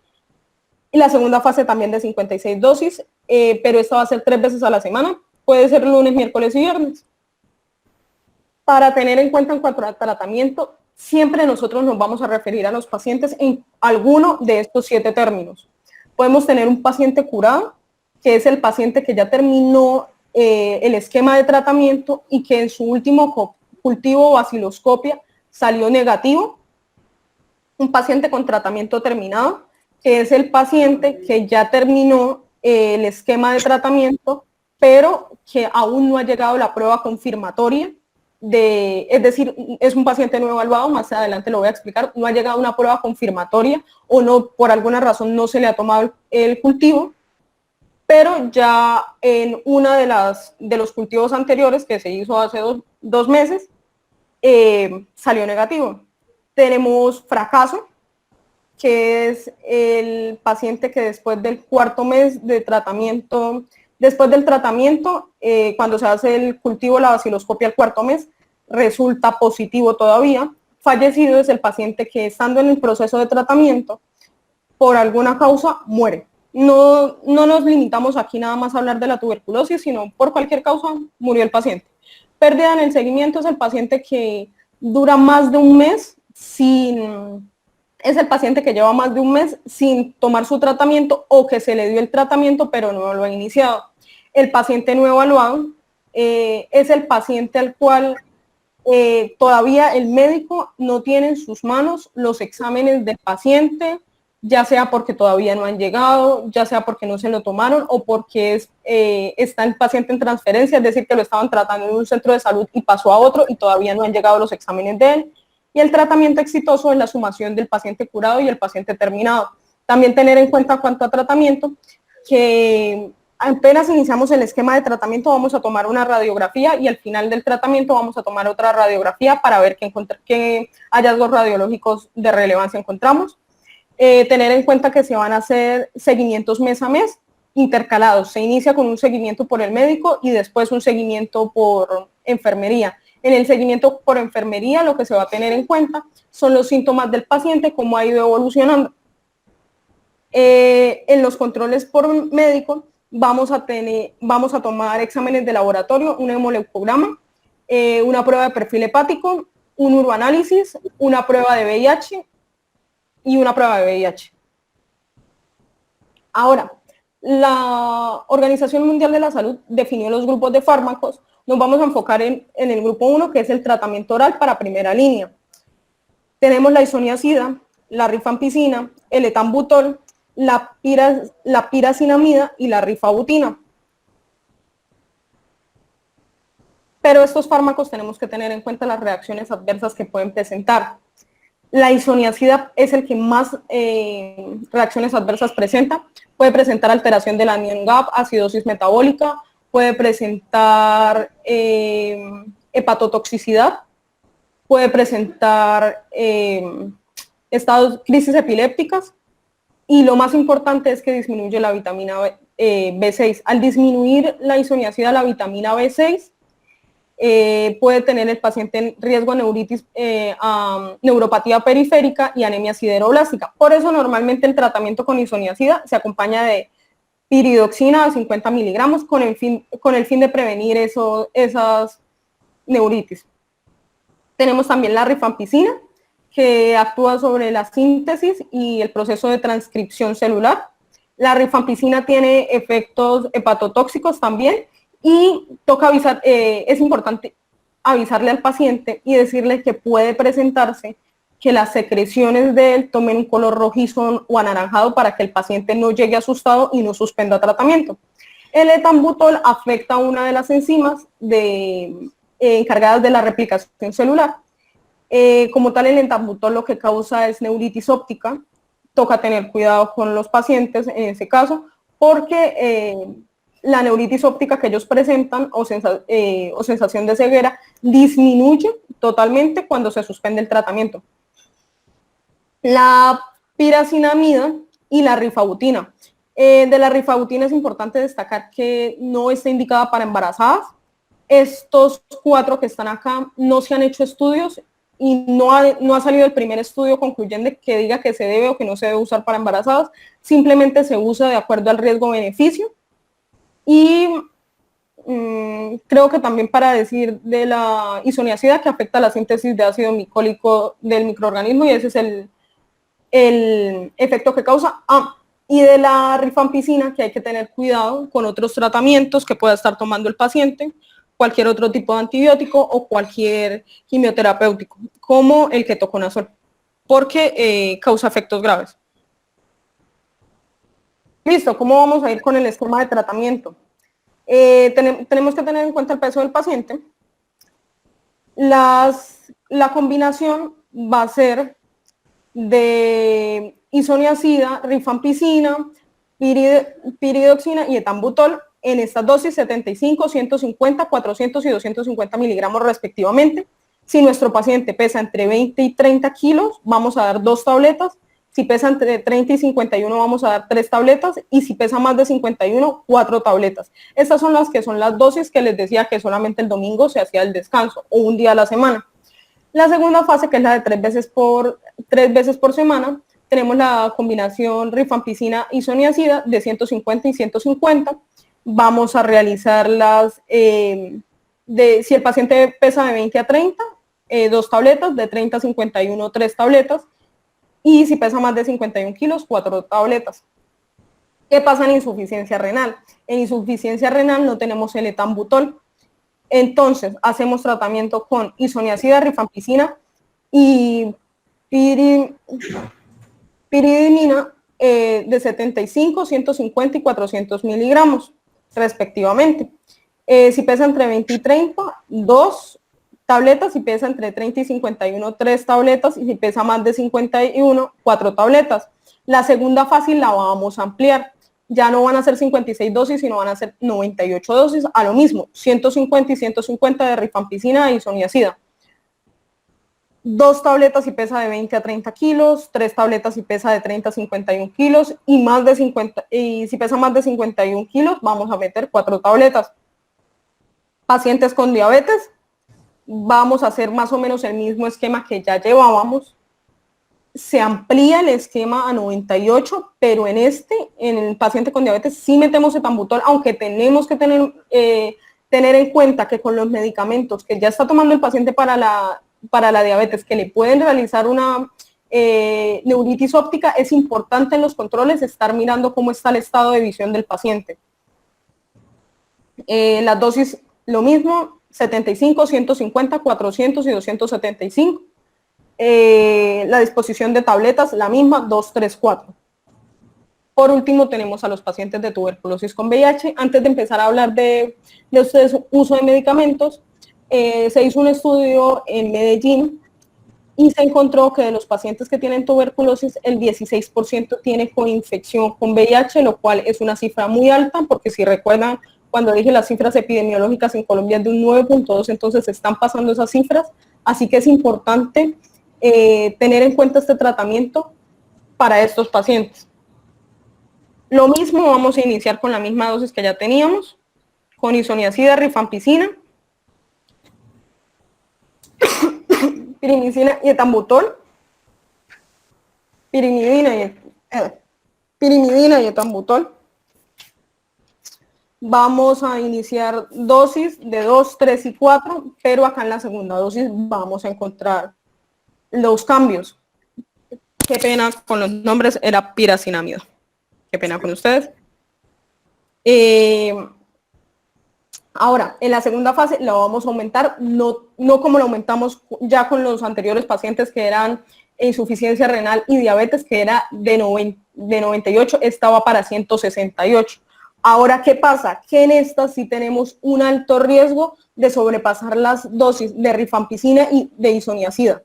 Y la segunda fase también de 56 dosis, pero esta va a ser 3 veces a la semana. Puede ser lunes, miércoles y viernes. Para tener en cuenta en cuanto al tratamiento, siempre nosotros nos vamos a referir a los pacientes en alguno de estos 7 términos. Podemos tener un paciente curado, que es el paciente que ya terminó el esquema de tratamiento y que en su último cultivo o baciloscopia salió negativo. Un paciente con tratamiento terminado, que es el paciente que ya terminó el esquema de tratamiento, pero que aún no ha llegado la prueba confirmatoria, es decir, es un paciente no evaluado, más adelante lo voy a explicar, no ha llegado una prueba confirmatoria o no, por alguna razón no se le ha tomado el cultivo, pero ya en una de los cultivos anteriores que se hizo hace dos meses, salió negativo. Tenemos fracaso, que es el paciente que después del 4º mes de tratamiento, cuando se hace el cultivo, la baciloscopia al 4º mes, resulta positivo todavía. Fallecido es el paciente que, estando en el proceso de tratamiento, por alguna causa muere. No nos limitamos aquí nada más a hablar de la tuberculosis, sino por cualquier causa murió el paciente. Pérdida en el seguimiento es el paciente que dura más de un mes es el paciente que lleva más de un mes sin tomar su tratamiento o que se le dio el tratamiento pero no lo ha iniciado. El paciente no evaluado es el paciente al cual todavía el médico no tiene en sus manos los exámenes del paciente, ya sea porque todavía no han llegado, ya sea porque no se lo tomaron o porque está el paciente en transferencia, es decir, que lo estaban tratando en un centro de salud y pasó a otro y todavía no han llegado los exámenes de él. Y el tratamiento exitoso es la sumación del paciente curado y el paciente terminado. También tener en cuenta cuanto a tratamiento, que apenas iniciamos el esquema de tratamiento vamos a tomar una radiografía y al final del tratamiento vamos a tomar otra radiografía para ver qué hallazgos radiológicos de relevancia encontramos. Tener en cuenta que se van a hacer seguimientos mes a mes intercalados. Se inicia con un seguimiento por el médico y después un seguimiento por enfermería. En el seguimiento por enfermería lo que se va a tener en cuenta son los síntomas del paciente, cómo ha ido evolucionando. En los controles por médico vamos a tomar exámenes de laboratorio, un hemoleucograma, una prueba de perfil hepático, un uroanálisis, una prueba de VIH y una prueba de VIH. Ahora, la Organización Mundial de la Salud definió los grupos de fármacos. Nos vamos a enfocar en el grupo 1, que es el tratamiento oral para primera línea. Tenemos la isoniazida, la rifampicina, el etambutol, la piracinamida y la rifabutina. Pero estos fármacos tenemos que tener en cuenta las reacciones adversas que pueden presentar. La isoniazida es el que más reacciones adversas presenta. Puede presentar alteración del anion gap, acidosis metabólica, puede presentar hepatotoxicidad, puede presentar crisis epilépticas y lo más importante es que disminuye la vitamina B6. Al disminuir la isoniazida, la vitamina B6, puede tener el paciente en riesgo a neuritis, neuropatía periférica y anemia sideroblástica. Por eso normalmente el tratamiento con isoniazida se acompaña de piridoxina a 50 miligramos con el fin de prevenir esas neuritis. Tenemos también la rifampicina, que actúa sobre la síntesis y el proceso de transcripción celular. La rifampicina tiene efectos hepatotóxicos también y es importante avisarle al paciente y decirle que puede presentarse que las secreciones de él tomen un color rojizo o anaranjado para que el paciente no llegue asustado y no suspenda tratamiento. El etambutol afecta a una de las enzimas encargadas de la replicación celular. Como tal, el etambutol lo que causa es neuritis óptica, toca tener cuidado con los pacientes en ese caso, porque la neuritis óptica que ellos presentan o sensación de ceguera disminuye totalmente cuando se suspende el tratamiento. La piracinamida y la rifabutina. De la rifabutina es importante destacar que no está indicada para embarazadas. Estos 4 que están acá no se han hecho estudios y no ha salido el primer estudio concluyente que diga que se debe o que no se debe usar para embarazadas. Simplemente se usa de acuerdo al riesgo-beneficio. Y creo que también para decir de la isoniazida, que afecta la síntesis de ácido micólico del microorganismo, y ese es el efecto que causa. Y de la rifampicina, que hay que tener cuidado con otros tratamientos que pueda estar tomando el paciente, cualquier otro tipo de antibiótico o cualquier quimioterapéutico, como el ketoconazol, porque causa efectos graves. Listo, ¿cómo vamos a ir con el esquema de tratamiento? Tenemos que tener en cuenta el peso del paciente. La combinación va a ser de isoniazida, rifampicina, piridoxina y etambutol en estas dosis 75, 150, 400 y 250 miligramos respectivamente. Si nuestro paciente pesa entre 20 y 30 kilos, vamos a dar 2 tabletas. Si pesa entre 30 y 51, vamos a dar 3 tabletas. Y si pesa más de 51, 4 tabletas. Estas son las dosis que les decía que solamente el domingo se hacía el descanso o un día a la semana. La segunda fase, que es la de 3 veces por semana, tenemos la combinación rifampicina-isoniazida de 150 y 150. Vamos a realizarlas si el paciente pesa de 20 a 30, 2 tabletas, de 30 a 51, 3 tabletas, y si pesa más de 51 kilos, 4 tabletas. ¿Qué pasa en insuficiencia renal? En insuficiencia renal no tenemos el etambutol. Entonces, hacemos tratamiento con isoniazida, rifampicina y piridinina de 75, 150 y 400 miligramos, respectivamente. Si pesa entre 20 y 30, 2 tabletas. Si pesa entre 30 y 51, 3 tabletas. Y si pesa más de 51, 4 tabletas. La segunda fase la vamos a ampliar. Ya no van a ser 56 dosis, sino van a ser 98 dosis, a lo mismo, 150 y 150 de rifampicina e isoniazida. 2 tabletas si pesa de 20 a 30 kilos, 3 tabletas si pesa de 30 a 51 kilos, y si pesa más de 51 kilos, vamos a meter 4 tabletas. Pacientes con diabetes, vamos a hacer más o menos el mismo esquema que ya llevábamos. Se amplía el esquema a 98, pero en el paciente con diabetes sí metemos etambutol, aunque tenemos que tener en cuenta que con los medicamentos que ya está tomando el paciente para la diabetes, que le pueden realizar una neuritis óptica, es importante en los controles estar mirando cómo está el estado de visión del paciente. Las dosis, lo mismo, 75, 150, 400 y 275. La disposición de tabletas, la misma, 2, 3, 4. Por último, tenemos a los pacientes de tuberculosis con VIH. Antes de empezar a hablar de ustedes uso de medicamentos, se hizo un estudio en Medellín y se encontró que de los pacientes que tienen tuberculosis, el 16% tiene coinfección con VIH, lo cual es una cifra muy alta, porque si recuerdan, cuando dije las cifras epidemiológicas en Colombia es de un 9.2, entonces se están pasando esas cifras, así que es importante tener en cuenta este tratamiento para estos pacientes. Lo mismo, vamos a iniciar con la misma dosis que ya teníamos, con isoniazida, rifampicina, pirimicina y etambutol, pirimidina y etambutol. Vamos a iniciar dosis de 2, 3 y 4, pero acá en la segunda dosis vamos a encontrar los cambios. Qué pena con los nombres, era piracinamida. Qué pena con ustedes. Ahora, en la segunda fase la vamos a aumentar, no como lo aumentamos ya con los anteriores pacientes que eran insuficiencia renal y diabetes, que era de 98, estaba para 168. Ahora, ¿qué pasa? Que en esta sí tenemos un alto riesgo de sobrepasar las dosis de rifampicina y de isoniazida.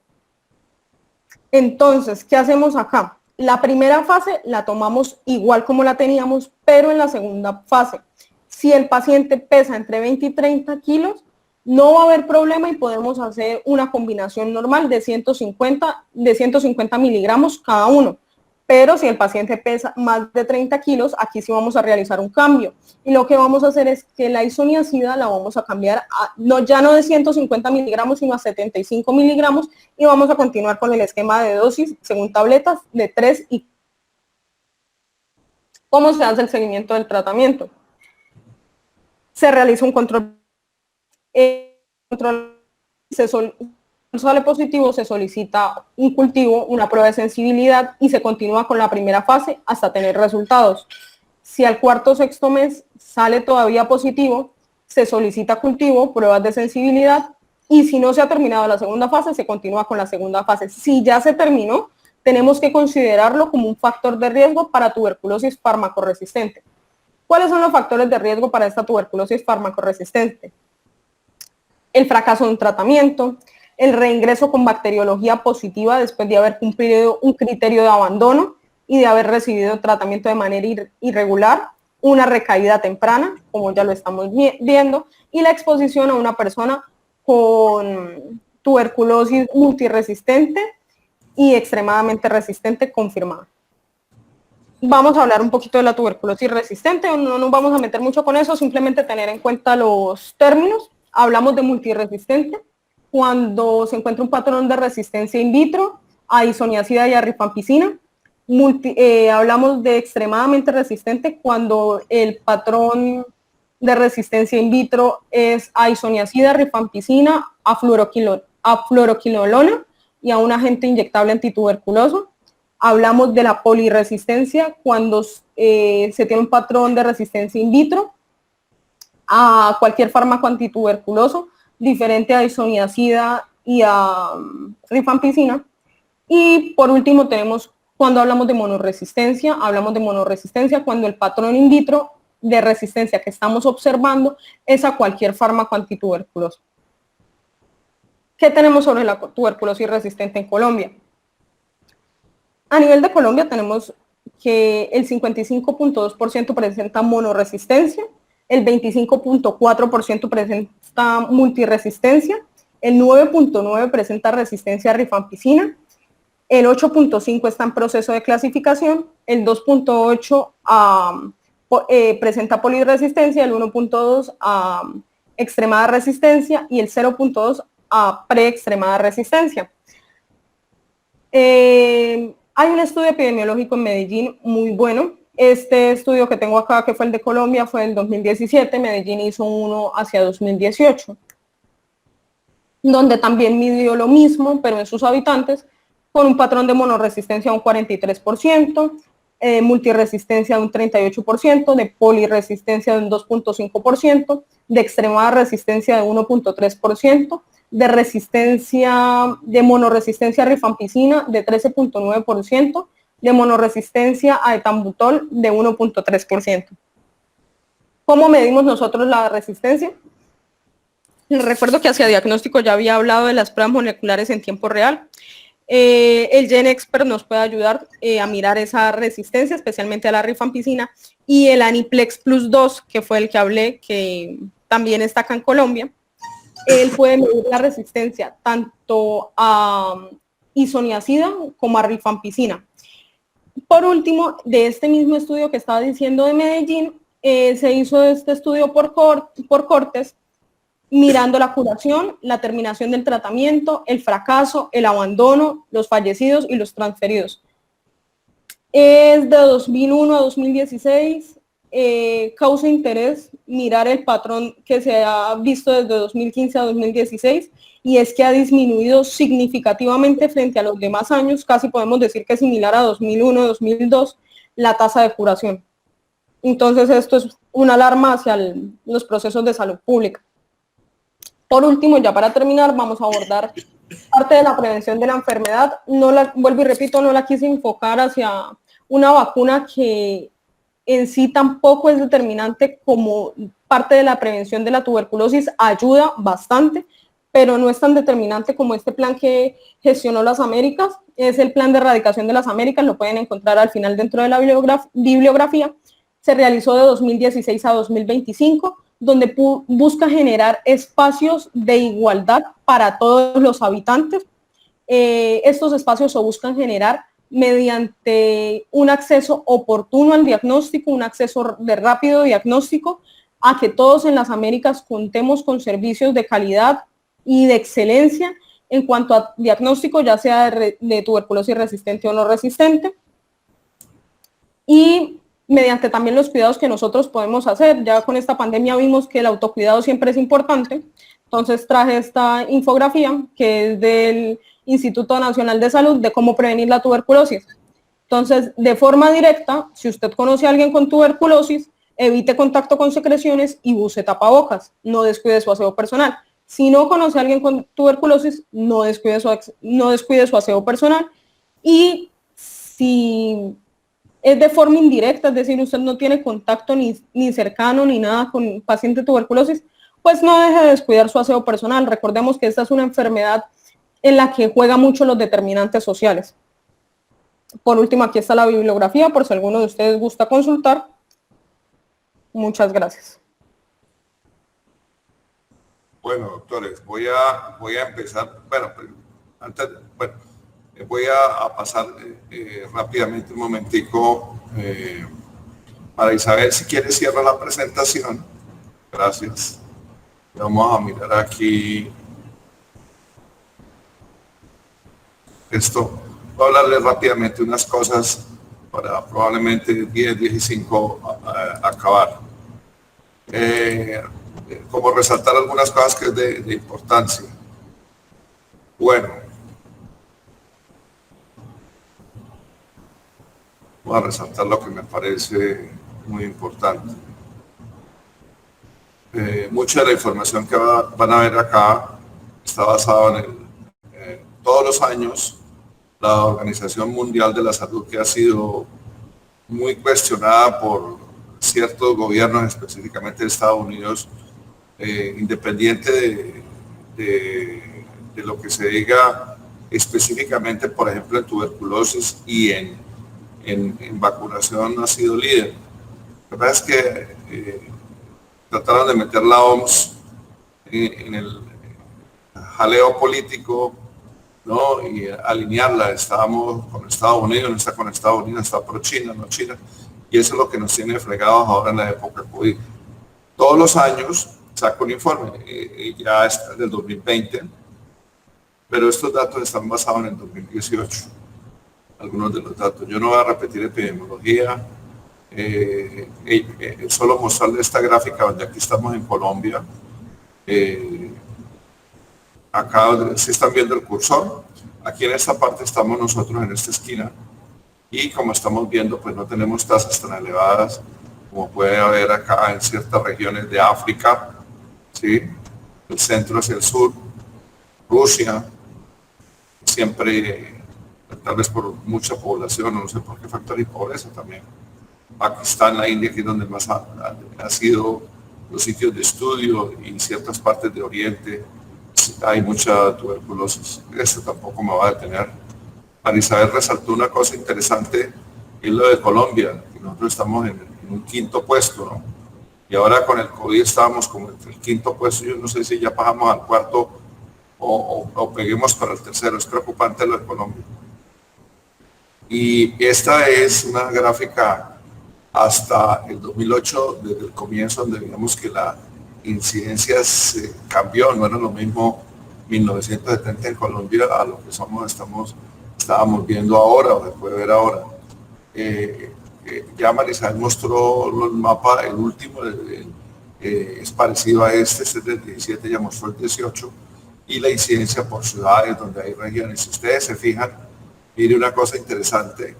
Entonces, ¿qué hacemos acá? La primera fase la tomamos igual como la teníamos, pero en la segunda fase, si el paciente pesa entre 20 y 30 kilos, no va a haber problema y podemos hacer una combinación normal de 150 miligramos cada uno. Pero si el paciente pesa más de 30 kilos, aquí sí vamos a realizar un cambio. Y lo que vamos a hacer es que la isoniazida la vamos a cambiar a, ya no de 150 miligramos, sino a 75 miligramos, y vamos a continuar con el esquema de dosis según tabletas de 3 y... ¿Cómo se hace el seguimiento del tratamiento? Se realiza un control. Se sale positivo, se solicita un cultivo, una prueba de sensibilidad y se continúa con la primera fase hasta tener resultados. Si al cuarto o sexto mes sale todavía positivo, se solicita cultivo, pruebas de sensibilidad, y si no se ha terminado la segunda fase, se continúa con la segunda fase. Si ya se terminó, tenemos que considerarlo como un factor de riesgo para tuberculosis farmacoresistente. ¿Cuáles son los factores de riesgo para esta tuberculosis farmacoresistente? El fracaso de un tratamiento, el reingreso con bacteriología positiva después de haber cumplido un criterio de abandono y de haber recibido tratamiento de manera irregular, una recaída temprana, como ya lo estamos viendo, y la exposición a una persona con tuberculosis multiresistente y extremadamente resistente confirmada. Vamos a hablar un poquito de la tuberculosis resistente, no nos vamos a meter mucho con eso, simplemente tener en cuenta los términos. Hablamos de multiresistente cuando se encuentra un patrón de resistencia in vitro a isoniazida y a rifampicina. Hablamos de extremadamente resistente cuando el patrón de resistencia in vitro es a isoniazida, rifampicina, a fluoroquinolona y a un agente inyectable antituberculoso. Hablamos de la polirresistencia cuando se tiene un patrón de resistencia in vitro a cualquier fármaco antituberculoso diferente a isoniazida y a rifampicina. Y por último tenemos cuando hablamos de monorresistencia, cuando el patrón in vitro de resistencia que estamos observando es a cualquier fármaco antituberculoso. ¿Qué tenemos sobre la tuberculosis resistente en Colombia? A nivel de Colombia tenemos que el 55.2% presenta monorresistencia, el 25.4% presenta multiresistencia, el 9.9% presenta resistencia a rifampicina, el 8.5% está en proceso de clasificación, el 2.8% presenta polirresistencia, el 1.2% a extremada resistencia y el 0.2% a preextremada resistencia. Hay un estudio epidemiológico en Medellín muy bueno. Este estudio que tengo acá, que fue el de Colombia, fue el 2017. Medellín hizo uno hacia 2018, donde también midió lo mismo, pero en sus habitantes, con un patrón de monorresistencia de un 43%, multiresistencia de un 38%, de polirresistencia de un 2.5%, de extremada resistencia de 1.3%, de resistencia, de monorresistencia a rifampicina de 13.9%, de monorresistencia a etambutol de 1.3%. ¿Cómo medimos nosotros la resistencia? Les recuerdo que hacia diagnóstico ya había hablado de las pruebas moleculares en tiempo real. El GenExpert nos puede ayudar a mirar esa resistencia, especialmente a la rifampicina, y el Aniplex Plus 2, que fue el que hablé, que también está acá en Colombia. Él puede medir la resistencia tanto a isoniazida como a rifampicina. Por último, de este mismo estudio que estaba diciendo de Medellín, se hizo este estudio por cortes, mirando la curación, la terminación del tratamiento, el fracaso, el abandono, los fallecidos y los transferidos. Es de 2001 a 2016, causa interés mirar el patrón que se ha visto desde 2015 a 2016, y es que ha disminuido significativamente frente a los demás años, casi podemos decir que es similar a 2001, 2002, la tasa de curación. Entonces esto es una alarma hacia los procesos de salud pública. Por último, ya para terminar, vamos a abordar parte de la prevención de la enfermedad. Vuelvo y repito, no la quise enfocar hacia una vacuna que en sí tampoco es determinante como parte de la prevención de la tuberculosis, ayuda bastante, pero no es tan determinante como este plan que gestionó las Américas. Es el plan de erradicación de las Américas, lo pueden encontrar al final dentro de la bibliografía. Se realizó de 2016 a 2025, donde busca generar espacios de igualdad para todos los habitantes. Estos espacios se buscan generar mediante un acceso oportuno al diagnóstico, un acceso de rápido diagnóstico, a que todos en las Américas contemos con servicios de calidad y de excelencia en cuanto a diagnóstico, ya sea de tuberculosis resistente o no resistente, y mediante también los cuidados que nosotros podemos hacer. Ya con esta pandemia vimos que el autocuidado siempre es importante, entonces traje esta infografía que es del Instituto Nacional de Salud de cómo prevenir la tuberculosis. Entonces, de forma directa, si usted conoce a alguien con tuberculosis, evite contacto con secreciones y use tapabocas, no descuide su aseo personal. Si no conoce a alguien con tuberculosis, no descuide su aseo personal. Y si es de forma indirecta, es decir, usted no tiene contacto ni cercano ni nada con paciente de tuberculosis, pues no deje de descuidar su aseo personal. Recordemos que esta es una enfermedad en la que juega mucho los determinantes sociales. Por último, aquí está la bibliografía, por si alguno de ustedes gusta consultar. Muchas gracias. Bueno, doctores, voy a empezar, voy a pasar rápidamente un momentico para Isabel, si quiere cierra la presentación. Gracias. Vamos a mirar aquí esto. Voy a hablarles rápidamente unas cosas para probablemente 10, 15 acabar. Como resaltar algunas cosas que es de importancia. Bueno, voy a resaltar lo que me parece muy importante. Mucha de la información que van a ver acá está basada en todos los años la Organización Mundial de la Salud, que ha sido muy cuestionada por ciertos gobiernos, específicamente de Estados Unidos, independiente de lo que se diga específicamente, por ejemplo, en tuberculosis y en vacunación, ha sido líder. La verdad es que trataron de meter la OMS en el jaleo político, ¿no? Y alinearla. Estábamos con Estados Unidos, no está con Estados Unidos, está pro China, no China. Y eso es lo que nos tiene fregados ahora en la época COVID. Todos los años saco un informe, ya está del 2020, pero estos datos están basados en el 2018. Algunos de los datos. Yo no voy a repetir epidemiología, solo mostrarle esta gráfica donde aquí estamos en Colombia. Acá se están viendo el cursor. Aquí en esta parte estamos nosotros en esta esquina. Y como estamos viendo, pues no tenemos tasas tan elevadas como puede haber acá en ciertas regiones de África, ¿sí? El centro hacia el sur, Rusia, siempre, tal vez por mucha población, no sé por qué factor, y pobreza también. Pakistán, la India, que es donde más ha sido los sitios de estudio, y ciertas partes de Oriente, hay mucha tuberculosis. Esto tampoco me va a detener. María Isabel resaltó una cosa interesante, y es lo de Colombia, que nosotros estamos en un quinto puesto, ¿no? Y ahora con el COVID estábamos como entre el quinto puesto, yo no sé si ya pasamos al cuarto o peguemos para el tercero. Es preocupante lo de Colombia. Y esta es una gráfica hasta el 2008, desde el comienzo, donde digamos que la incidencia se cambió, no era lo mismo 1970 en Colombia a lo que estábamos viendo ahora o después de ver ahora. Ya Marisabel mostró el mapa, el último, es parecido a este es del 17, ya mostró el 18, y la incidencia por ciudades donde hay regiones. Si ustedes se fijan, mire una cosa interesante,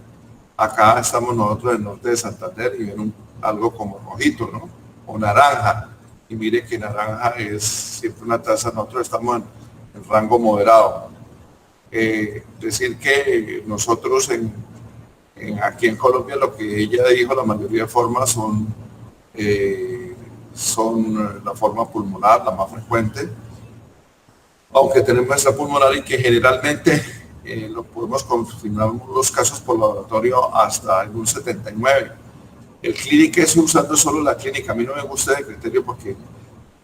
acá estamos nosotros en el norte de Santander y ven algo como rojito, ¿no? O naranja, y mire que naranja es siempre una tasa, nosotros estamos en rango moderado. Decir que nosotros aquí en Colombia, lo que ella dijo, la mayoría de formas son la forma pulmonar, la más frecuente, aunque tenemos muestra pulmonar y que generalmente lo podemos confirmar los casos por laboratorio hasta en un 79. El clínico es usando solo la clínica. A mí no me gusta ese criterio porque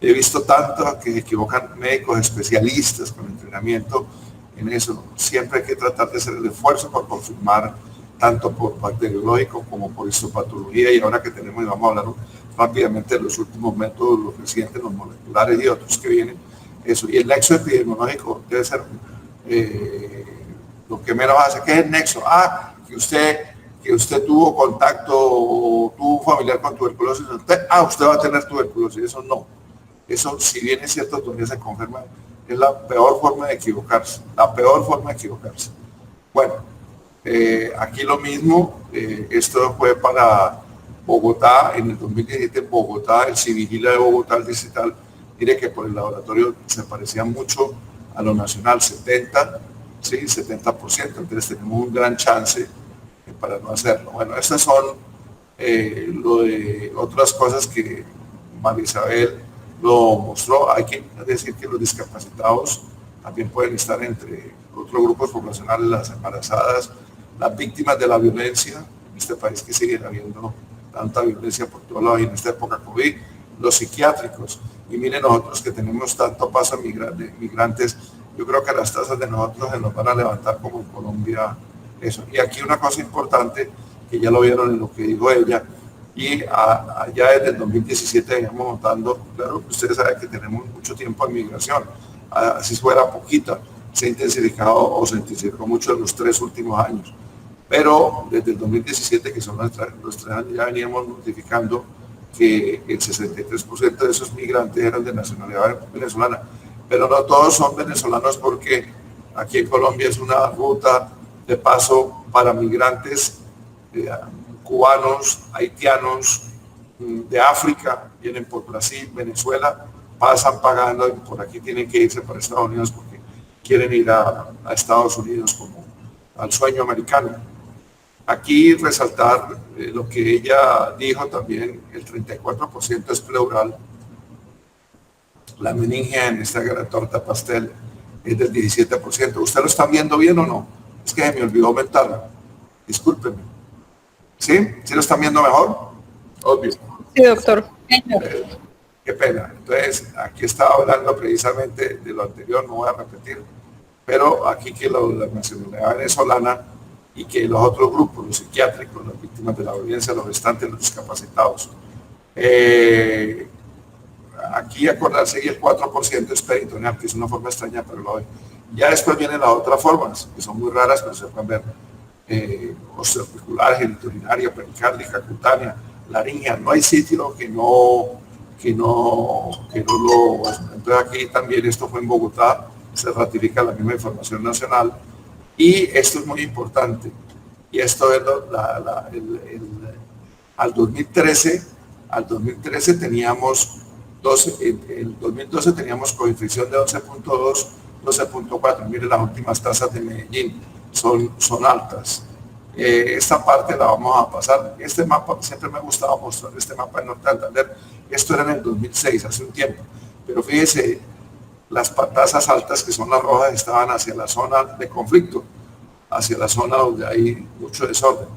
he visto tanto que se equivocan médicos especialistas con entrenamiento en eso. Siempre hay que tratar de hacer el esfuerzo por confirmar tanto por bacteriológico como por histopatología, y ahora que tenemos, y vamos a hablar rápidamente de los últimos métodos, los recientes, los moleculares y otros que vienen, eso. Y el nexo epidemiológico debe ser lo que menos hace. ¿Qué es el nexo? Que usted tuvo contacto o tuvo un familiar con tuberculosis, usted va a tener tuberculosis. Eso no. Eso, si bien es cierto, todavía se confirma, es la peor forma de equivocarse. La peor forma de equivocarse. Bueno, aquí lo mismo. Esto fue para Bogotá, en el 2017 en Bogotá, el Civigila de Bogotá, el distrital. Mire que por el laboratorio se parecía mucho a lo nacional, 70, ¿sí? 70%, entonces tenemos un gran chance para no hacerlo. Bueno, estas son lo de otras cosas que María Isabel lo mostró. Hay que decir que los discapacitados también pueden estar entre otros grupos poblacionales, las embarazadas, las víctimas de la violencia, en este país que sigue habiendo tanta violencia por todos lados y en esta época COVID, los psiquiátricos. Y miren nosotros que tenemos tanto paso de migrantes, yo creo que las tasas de nosotros se nos van a levantar como en Colombia, eso. Y aquí una cosa importante, que ya lo vieron en lo que dijo ella, y allá desde el 2017 veníamos notando, claro, ustedes saben que tenemos mucho tiempo en migración, así fuera poquita, se ha intensificado o se intensificó mucho en los 3 últimos años. Pero desde el 2017, que son los 3 años, ya veníamos notificando que el 63% de esos migrantes eran de nacionalidad venezolana. Pero no todos son venezolanos, porque aquí en Colombia es una ruta de paso para migrantes cubanos, haitianos, de África, vienen por Brasil, Venezuela, pasan pagando y por aquí tienen que irse para Estados Unidos porque quieren ir a Estados Unidos como al sueño americano. Aquí resaltar lo que ella dijo también, el 34% es pleural. La meningia en esta torta pastel es del 17%. ¿Usted lo está viendo bien o no? Es que me olvidó aumentarlo. Discúlpenme. ¿Sí? ¿Sí lo están viendo mejor? Obvio. Sí, doctor. Qué pena. Entonces, aquí estaba hablando precisamente de lo anterior, no voy a repetir, pero aquí que la nacionalidad venezolana y que los otros grupos, los psiquiátricos, las víctimas de la violencia, los restantes, los discapacitados. Aquí acordarse, y el 4% es peritoneal, que es una forma extraña, pero lo doy. Ya después vienen las otras formas, que son muy raras, pero se pueden ver. Osteoarticular, genitourinaria, pericárdica, cutánea, laringea. No hay sitio que no lo... Entonces aquí también, esto fue en Bogotá, se ratifica la misma información nacional. Y esto es muy importante, y esto es al 2013 teníamos el 2012 teníamos coeficiente de 11.2, 12.4. Mire, las últimas tasas de Medellín son altas. Esta parte la vamos a pasar. Este mapa, siempre me ha gustado mostrar este mapa en Norte de Santander. Esto era en el 2006, hace un tiempo, pero fíjese, las tasas altas, que son las rojas, estaban hacia la zona de conflicto, hacia la zona donde hay mucho desorden.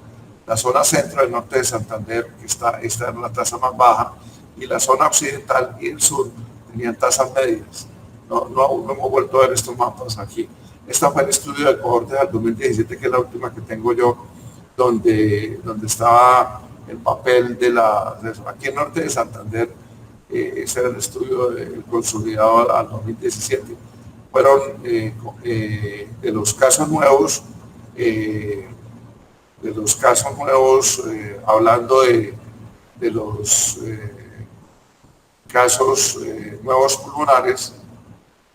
La zona centro del norte de Santander, que esta era la tasa más baja, y la zona occidental y el sur tenían tasas medias. No hemos vuelto a ver estos mapas aquí. Este fue el estudio de cohortes del 2017, que es la última que tengo yo, donde estaba el papel de aquí en norte de Santander. Ese era el estudio del consolidado al 2017. Fueron de los casos nuevos, hablando de los casos nuevos pulmonares,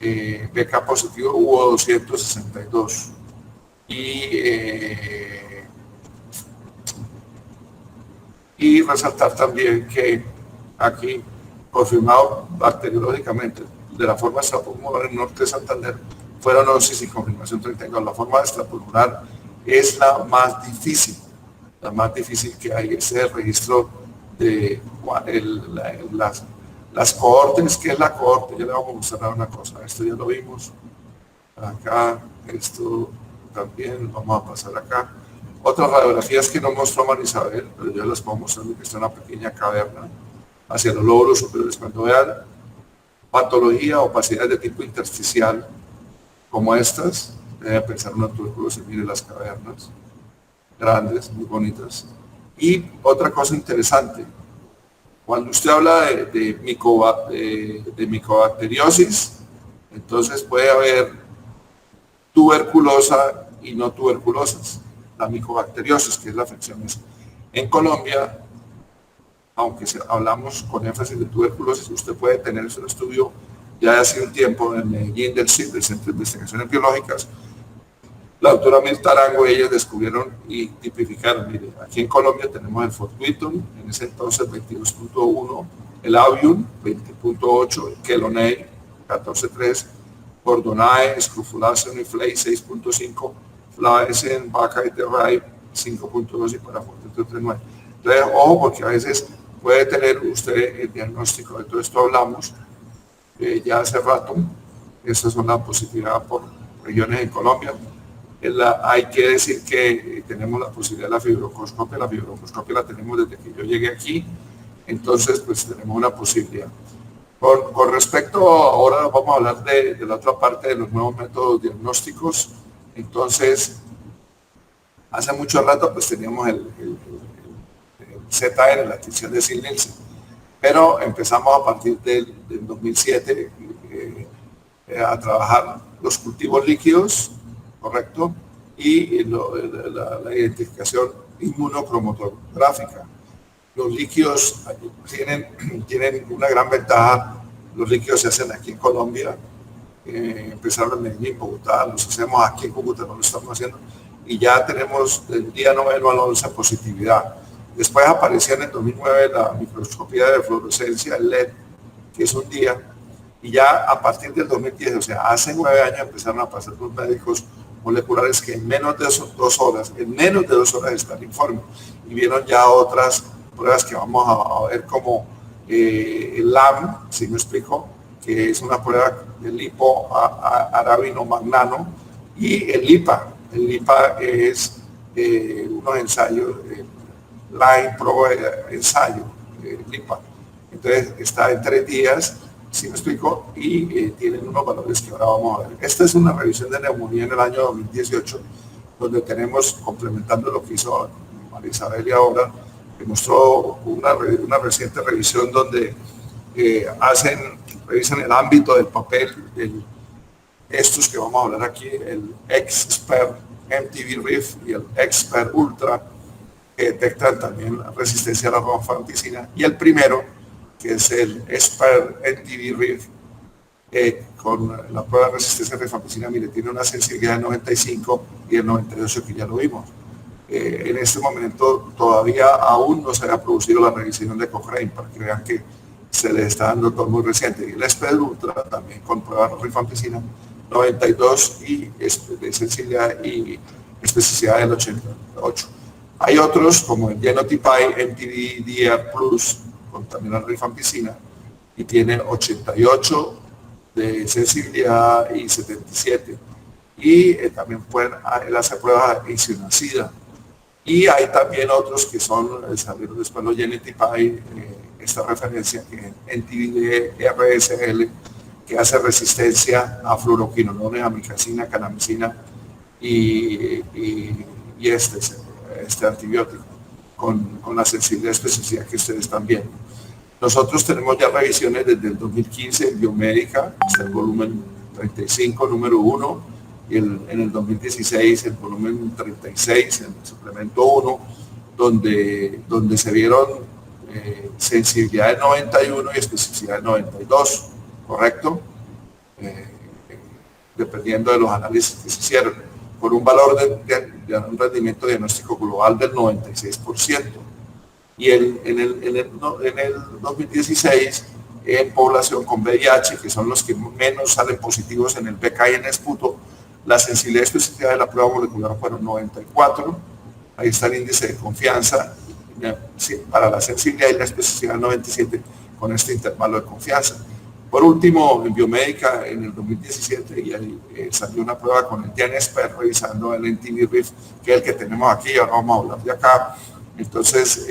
BK positivo hubo 262. Y resaltar también que aquí, confirmado bacteriológicamente de la forma extrapulmonar en norte de Santander, fueron 11 sin confirmación 32. La forma extrapulmonar es la más difícil que hay. Ese es el registro de Las cohortes, ¿qué es la cohorte? Ya le vamos a mostrar una cosa, esto ya lo vimos. Acá, esto también, vamos a pasar acá. Otras radiografías que no mostró María Isabel, pero yo las puedo mostrar que está una pequeña caverna hacia los lóbulos superiores. Cuando vean patología o opacidades de tipo intersticial, como estas, debe pensar en una tuberculosis. Mire las cavernas, grandes, muy bonitas. Y otra cosa interesante, cuando usted habla de micobacteriosis, entonces puede haber tuberculosa y no tuberculosas. La micobacteriosis, que es la afección esa. En Colombia, aunque hablamos con énfasis de tuberculosis, usted puede tener un estudio ya hace un tiempo en Medellín del CID, del Centro de Investigaciones Biológicas. La doctora Mirta Arango y ellos descubrieron y tipificaron, mire, aquí en Colombia tenemos el Fortuiton, en ese entonces 22.1, el Avium 20.8, el Queloney 14.3, Gordonae, Scrofulaceae, Flay 6.5, Flavescen, Vaca y Terray 5.2 y Paraforteto 3.9. Entonces, ojo, porque a veces puede tener usted el diagnóstico, de todo esto hablamos ya hace rato. Estas son las posibilidades por regiones en Colombia. Hay que decir que tenemos la posibilidad de la fibrocoscopia la tenemos desde que yo llegué aquí, entonces pues tenemos una posibilidad. Con respecto, ahora vamos a hablar de la otra parte de los nuevos métodos diagnósticos. Entonces, hace mucho rato pues teníamos el ZR, la adquisición de Sil-Nielsen, pero empezamos a partir del 2007 a trabajar los cultivos líquidos, correcto, y la identificación inmunocromatográfica. Los líquidos tienen una gran ventaja. Los líquidos se hacen aquí en Colombia, empezaron en Medellín, Bogotá, los hacemos aquí en Cúcuta, no lo estamos haciendo, y ya tenemos del día 9 al 11 positividad. Después apareció en el 2009 la microscopía de fluorescencia, el LED, que es un día, y ya a partir del 2010, o sea, hace 9 años empezaron a pasar los médicos moleculares que en menos de 2 horas, está el informe, y vieron ya otras pruebas que vamos a ver como el LAM, si me explico, que es una prueba del lipoarabinomagnano, y el LIPA. El LIPA es unos ensayos, Line Pro ensayo, LIPA. Entonces está en 3 días, si me explico, y tienen unos valores que ahora vamos a ver. Esta es una revisión de neumonía en el año 2018, donde tenemos, complementando lo que hizo María Isabel y ahora, que mostró una reciente revisión donde revisan el ámbito del papel, estos que vamos a hablar aquí, el Expert MTV-RIF y el Expert Ultra, que detectan también la resistencia a la rifampicina, y el primero, que es el Expert MTV-RIF, con la prueba de resistencia a la rifampicina, mire, tiene una sensibilidad del 95 y el 98, que ya lo vimos. En este momento todavía aún no se ha producido la revisión de Cochrane, para que vean que se le está dando todo muy reciente. Y el Expert Ultra también con prueba de rifampicina 92 y de sensibilidad y especificidad del 88. Hay otros como el Genotype MTD-DR Plus con también la rifampicina y tiene 88 de sensibilidad y 77. Y también pueden hacer pruebas de isonacida. Y hay también otros que son, salieron después los Genotype, esta referencia que NTD-RSL, que hace resistencia a fluoroquinolones, amikacina, canamicina y este antibiótico, con la sensibilidad especificidad que ustedes están viendo. Nosotros tenemos ya revisiones desde el 2015 en biomédica, hasta el volumen 35, número 1, y en el 2016 el volumen 36, en el suplemento 1, donde se vieron sensibilidad de 91 y especificidad de 92, ¿correcto? Dependiendo de los análisis que se hicieron, por un valor de un rendimiento diagnóstico global del 96%. Y en el 2016, en población con VIH, que son los que menos salen positivos en el PK y en esputo, la sensibilidad y especificidad de la prueba molecular fueron 94. Ahí está el índice de confianza para la sensibilidad y la especificidad 97, con este intervalo de confianza. Por último, en biomédica, en el 2017 salió una prueba con el DNSPER revisando el NTV-RIF, que es el que tenemos aquí, ahora vamos a hablar de acá. Entonces,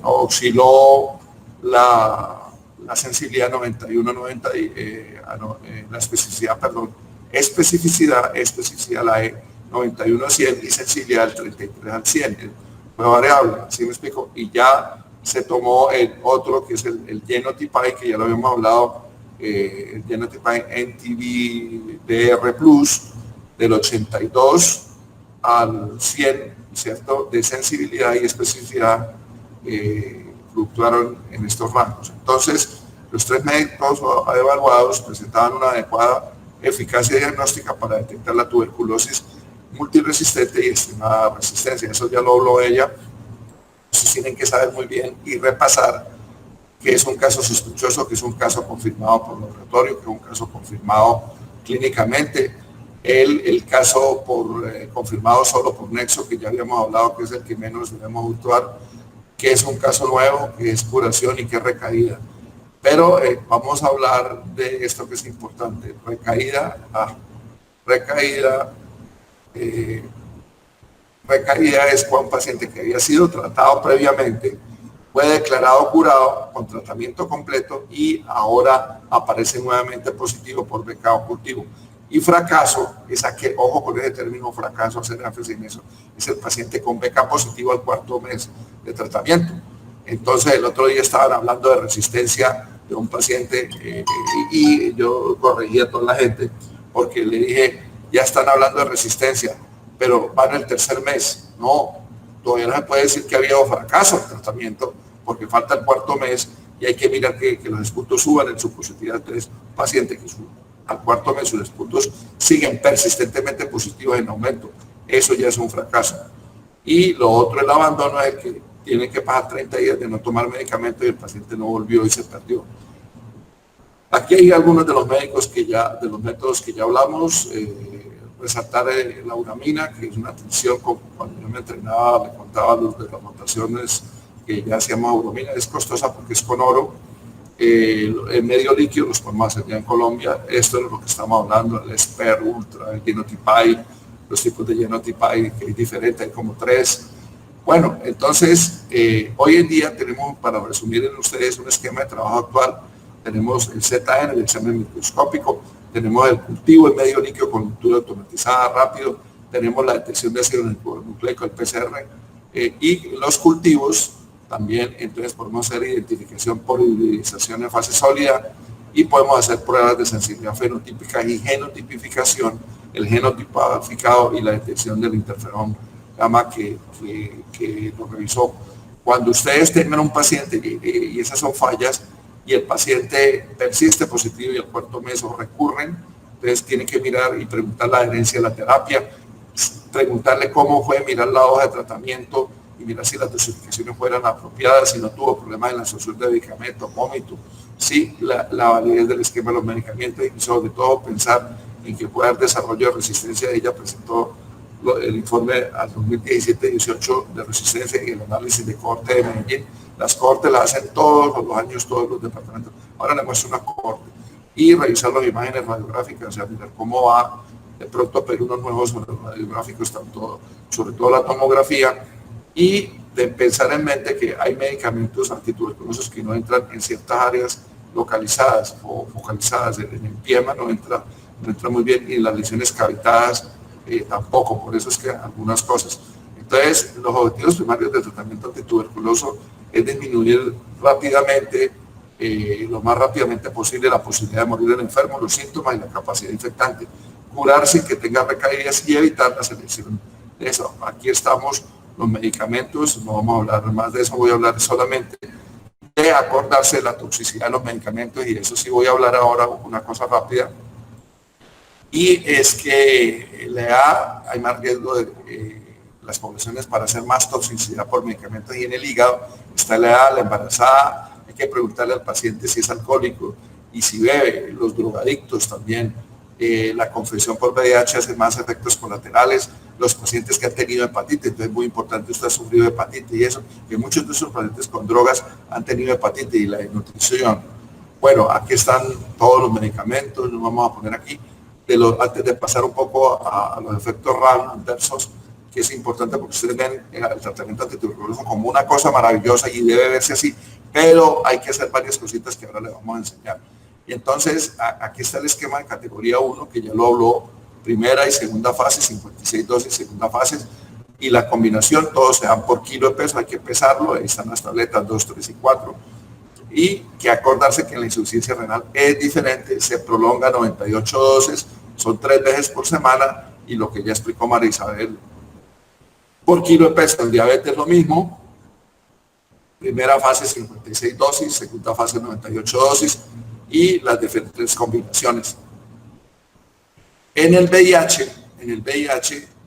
osciló la sensibilidad 91-90, la especificidad, perdón, especificidad la E 91-100 y sensibilidad del 33 al 100. Fue variable, ¿sí me explico? Y ya se tomó el otro que es el Genotype, que ya lo habíamos hablado, el Genotype NTV-DR Plus del 82 al 100, ¿cierto? De sensibilidad y especificidad fluctuaron en estos rangos. Entonces, los 3 médicos evaluados presentaban una adecuada eficacia diagnóstica para detectar la tuberculosis multiresistente y estimada resistencia. Eso ya lo habló ella. Entonces tienen que saber muy bien y repasar que es un caso sospechoso, que es un caso confirmado por laboratorio, que es un caso confirmado clínicamente. El caso confirmado solo por nexo, que ya habíamos hablado que es el que menos debemos actuar, que es un caso nuevo, que es curación y que es recaída. Pero vamos a hablar de esto que es importante. Recaída es cuando un paciente que había sido tratado previamente fue declarado curado con tratamiento completo y ahora aparece nuevamente positivo por BK cultivo. Y fracaso es aquel, ojo con ese término fracaso, hacer énfasis en eso, es el paciente con BK positivo al 4º mes de tratamiento. Entonces el otro día estaban hablando de resistencia de un paciente y yo corregí a toda la gente porque le dije, ya están hablando de resistencia, pero van el 3er mes. No, todavía no se puede decir que ha habido fracaso en tratamiento porque falta el 4º mes y hay que mirar que los expultos suban en su positividad. Entonces, un paciente que al 4º mes sus expultos siguen persistentemente positivos en aumento, eso ya es un fracaso. Y lo otro, el abandono, es el que tiene que pasar 30 días de no tomar medicamento y el paciente no volvió y se perdió. Aquí hay algunos de los médicos de los métodos que ya hablamos. Resaltar la uramina, que es una tensión, cuando yo me entrenaba, le contaba los de las rotaciones que ya hacíamos uramina, es costosa porque es con oro. El medio líquido los podemos hacer ya en Colombia. Esto es lo que estamos hablando, el SPER Ultra, el Genotype, los tipos de Genotype que es diferente, hay como 3. Bueno, entonces, hoy en día tenemos, para resumir en ustedes, un esquema de trabajo actual. Tenemos el ZN, el examen microscópico, tenemos el cultivo, el medio líquido con lectura automatizada rápido, tenemos la detección de ácido nucleico, el PCR, y los cultivos también. Entonces podemos hacer identificación por hibridización en fase sólida y podemos hacer pruebas de sensibilidad fenotípica y genotipificación, el genotipificado y la detección del interferón gamma que lo revisó. Cuando ustedes tengan un paciente y esas son fallas, y el paciente persiste positivo y al 4º mes o recurren, entonces tienen que mirar y preguntar la adherencia de la terapia, preguntarle cómo fue, mirar la hoja de tratamiento y mirar si las dosificaciones fueran apropiadas, si no tuvo problemas en la absorción de medicamentos, vómito, si la validez del esquema de los medicamentos y sobre todo pensar en que puede haber desarrollo de resistencia. Ella presentó el informe al 2017-18 de resistencia y el análisis de cohorte de Medellín. Las cohortes las hacen todos los años, todos los departamentos. Ahora le muestro una cohorte y revisar las imágenes radiográficas, o sea, mirar cómo va. De pronto pedir unos nuevos radiográficos, sobre todo la tomografía, y de pensar en mente que hay medicamentos antituberculosos que no entran en ciertas áreas localizadas o focalizadas. En el piema no entra muy bien, y en las lesiones cavitadas tampoco. Por eso es que algunas cosas. Entonces, los objetivos primarios del tratamiento antituberculoso es disminuir rápidamente, lo más rápidamente posible, la posibilidad de morir del enfermo, los síntomas y la capacidad infectante. Curar sin que tenga recaídas y evitar la selección de eso. Aquí estamos los medicamentos, no vamos a hablar más de eso, voy a hablar solamente de acordarse de la toxicidad de los medicamentos, y eso sí voy a hablar ahora una cosa rápida. Y es que hay más riesgo de las poblaciones para hacer más toxicidad por medicamentos, y en el hígado está la edad, la embarazada. Hay que preguntarle al paciente si es alcohólico y si bebe, los drogadictos también, la confección por VIH hace más efectos colaterales, los pacientes que han tenido hepatitis, entonces es muy importante, usted ha sufrido hepatitis y eso, que muchos de esos pacientes con drogas han tenido hepatitis y la desnutrición. Bueno, aquí están todos los medicamentos, nos vamos a poner aquí, antes de pasar un poco a los efectos adversos, que es importante porque ustedes ven el tratamiento antituberculoso como una cosa maravillosa y debe verse así, pero hay que hacer varias cositas que ahora les vamos a enseñar. Y entonces, aquí está el esquema de categoría 1, que ya lo habló, primera y segunda fase, 56 dosis, segunda fase, y la combinación, todos se dan por kilo de peso, hay que pesarlo, ahí están las tabletas 2, 3 y 4. Y que acordarse que en la insuficiencia renal es diferente, se prolonga 98 dosis, son 3 veces por semana, y lo que ya explicó María Isabel, por kilo de peso. El diabetes lo mismo, primera fase 56 dosis, segunda fase 98 dosis, y las diferentes combinaciones. En el VIH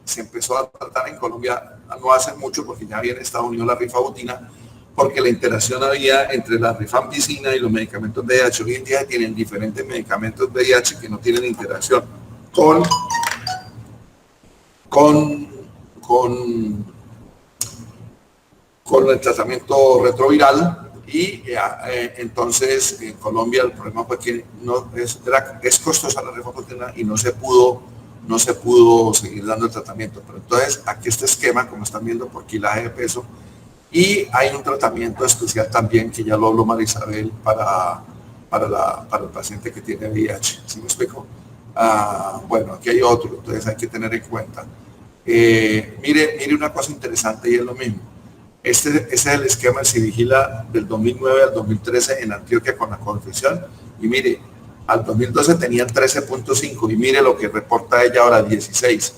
se empezó a tratar en Colombia no hace mucho, porque ya había en Estados Unidos la rifabutina, porque la interacción había entre la rifampicina y los medicamentos VIH. Hoy en día tienen diferentes medicamentos VIH que no tienen interacción con el tratamiento retroviral. Y entonces en Colombia el problema fue que es costosa la rifabutina y no se pudo seguir dando el tratamiento. Pero entonces aquí este esquema, como están viendo, por kilaje de peso, y hay un tratamiento especial también que ya lo habló María Isabel para el paciente que tiene VIH. ¿Sí me explico? Bueno, aquí hay otro, entonces hay que tener en cuenta. Mire una cosa interesante, y es lo mismo. Ese es el esquema de Civigila del 2009 al 2013 en Antioquia con la confección. Y mire, al 2012 tenían 13.5 y mire lo que reporta ella ahora, 16.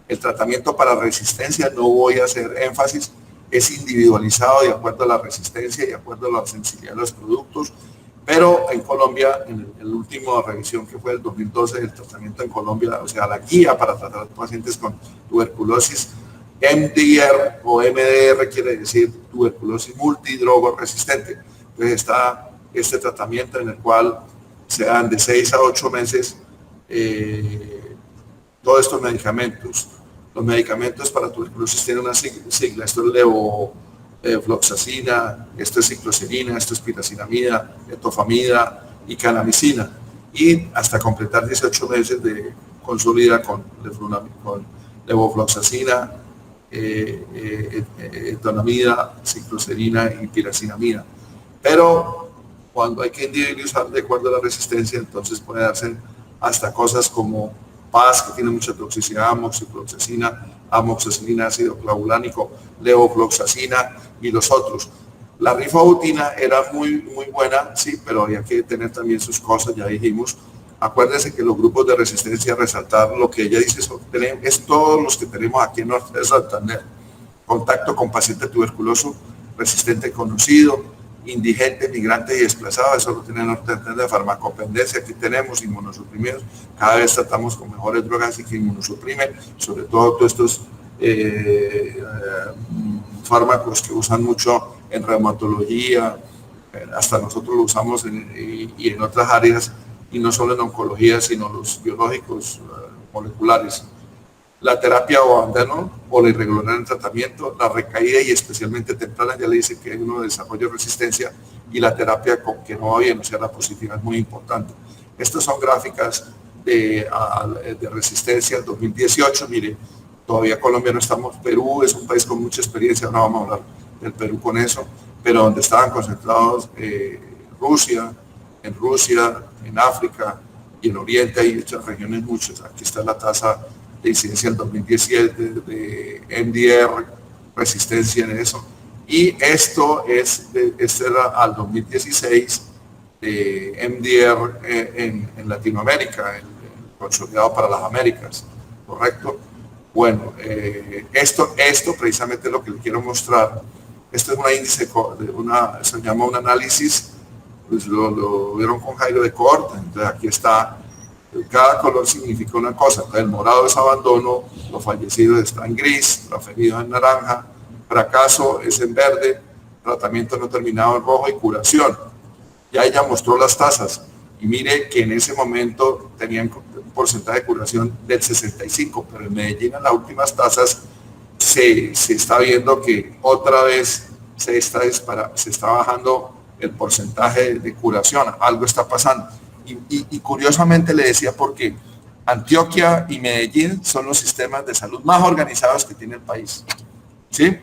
El tratamiento para resistencia, no voy a hacer énfasis, es individualizado de acuerdo a la resistencia y de acuerdo a la sensibilidad de los productos. Pero en Colombia, en el último revisión que fue el 2012, el tratamiento en Colombia, o sea, la guía para tratar a pacientes con tuberculosis, MDR o MDR quiere decir tuberculosis multidrogo resistente. Entonces está este tratamiento en el cual se dan de 6 a 8 meses todos estos medicamentos. Los medicamentos para tuberculosis tienen una sigla, esto es levofloxacina, esto es cicloserina, esto es piracinamida, etofamida y canamicina. Y hasta completar 18 meses de consolida con levofloxacina, etonamida, cicloserina y piracinamida. Pero cuando hay que individualizar de acuerdo a la resistencia, entonces puede darse hasta cosas como PAS, que tiene mucha toxicidad, amoxicilina, ácido clavulánico, levofloxacina y los otros. La rifabutina era muy buena, sí, pero había que tener también sus cosas, ya dijimos. Acuérdense que los grupos de resistencia, resaltar lo que ella dice, es todos los que tenemos aquí en Norte de Santander. Contacto con paciente tuberculoso, resistente conocido, indigente, migrante y desplazado, eso lo tiene Norte de Santander. Farmacopendencia, aquí tenemos inmunosuprimidos, cada vez tratamos con mejores drogas y que inmunosuprimen, sobre todo todos estos fármacos que usan mucho en reumatología, hasta nosotros lo usamos y en otras áreas, y no solo en oncología, sino los biológicos moleculares. La terapia o abandono o la irregularidad en el tratamiento, la recaída y especialmente temprana, ya le dice que uno desarrolla resistencia, y la terapia con que no va bien, o sea, la positiva es muy importante. Estas son gráficas de resistencia al 2018. Mire, todavía Colombia no estamos, Perú es un país con mucha experiencia, ahora vamos a hablar del Perú con eso, pero donde estaban concentrados Rusia, en África y en Oriente hay otras regiones muchas. Aquí está la tasa de incidencia del 2017 de MDR, resistencia en eso. Y esto este era al 2016 de MDR en Latinoamérica, el consolidado para las Américas, ¿correcto? Bueno, esto precisamente es lo que le quiero mostrar. Esto es un índice, se llama un análisis, pues lo vieron con Jairo de Corte. Entonces aquí está, cada color significa una cosa. Entonces el morado es abandono, los fallecidos están en gris, los feridos en naranja, fracaso es en verde, tratamiento no terminado en rojo y curación. Ya ella mostró las tasas Y mire que en ese momento tenían un porcentaje de curación del 65, pero en Medellín en las últimas tasas se está viendo que otra vez se está bajando el porcentaje de curación, algo está pasando. Y curiosamente le decía porque Antioquia y Medellín son los sistemas de salud más organizados que tiene el país, ¿sí?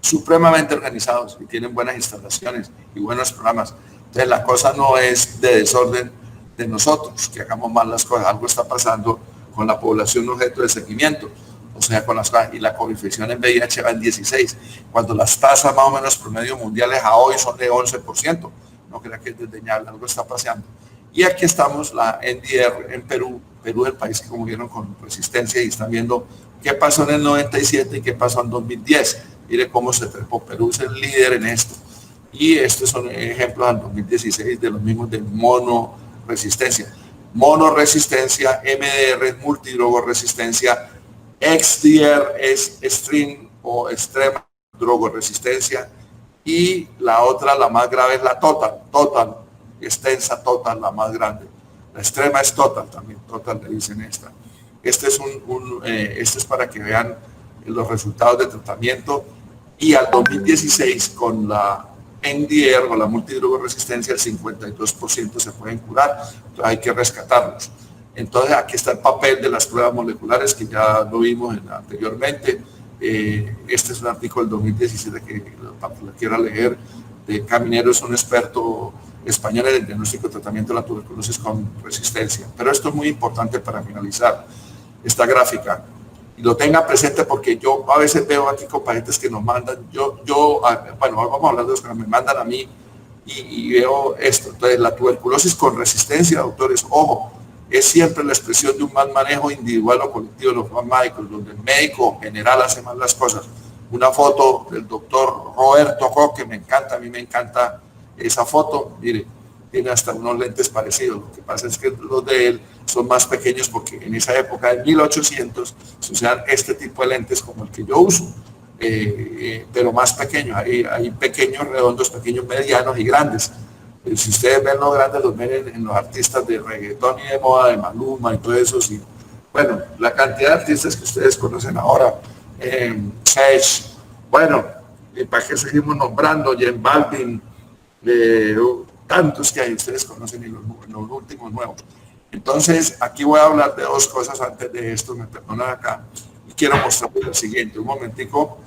Supremamente organizados y tienen buenas instalaciones y buenos programas. Entonces la cosa no es de desorden de nosotros, que hagamos mal las cosas, algo está pasando con la población objeto de seguimiento, o sea, con las cosas, y la coinfección en VIH va en 16, cuando las tasas más o menos promedio mundiales a hoy son de 11%, no crea que es desdeñable, algo está pasando. Y aquí estamos, la NDR en Perú es el país que como vieron con resistencia y están viendo qué pasó en el 97 y qué pasó en 2010. Mire cómo se trepó. Perú es el líder en esto. Y estos son ejemplos en 2016 de los mismos de monoresistencia. Monoresistencia, MDR es multidrogoresistencia, XDR es extreme o extrema drogoresistencia y la otra, la más grave, es la total, extensa total, la más grande. La extrema es total también, total le dicen esta. Este es para que vean los resultados de tratamiento y al 2016 con la NDR o la multidrogoresistencia el 52% se pueden curar, entonces hay que rescatarlos. Entonces aquí está el papel de las pruebas moleculares que ya lo vimos anteriormente. Este es un artículo del 2017 que para que lo quiera leer, de Caminero, es un experto español en el diagnóstico y tratamiento de la tuberculosis con resistencia. Pero esto es muy importante para finalizar esta gráfica. Y lo tenga presente porque yo a veces veo aquí compañeros que nos mandan, bueno, vamos a hablar de los que me mandan a mí y veo esto. Entonces, la tuberculosis con resistencia, doctores, ojo, es siempre la expresión de un mal manejo individual o colectivo de los médicos, donde el médico general hace mal las cosas. Una foto del doctor Roberto Coque, me encanta, a mí me encanta esa foto, mire, tiene hasta unos lentes parecidos. Lo que pasa es que los de él son más pequeños porque en esa época, en 1800, se usaban este tipo de lentes como el que yo uso, pero más pequeños. Hay pequeños redondos, pequeños medianos y grandes. Si ustedes ven los grandes, los ven en los artistas de reggaetón y de moda, de Maluma y todo eso. Sí. Bueno, la cantidad de artistas que ustedes conocen ahora, Sage, bueno, ¿para qué seguimos nombrando? Jen Balvin, tantos que hay, ustedes conocen y los últimos nuevos. Entonces, aquí voy a hablar de dos cosas antes de esto, me perdonan acá, y quiero mostrarles lo siguiente, un momentico,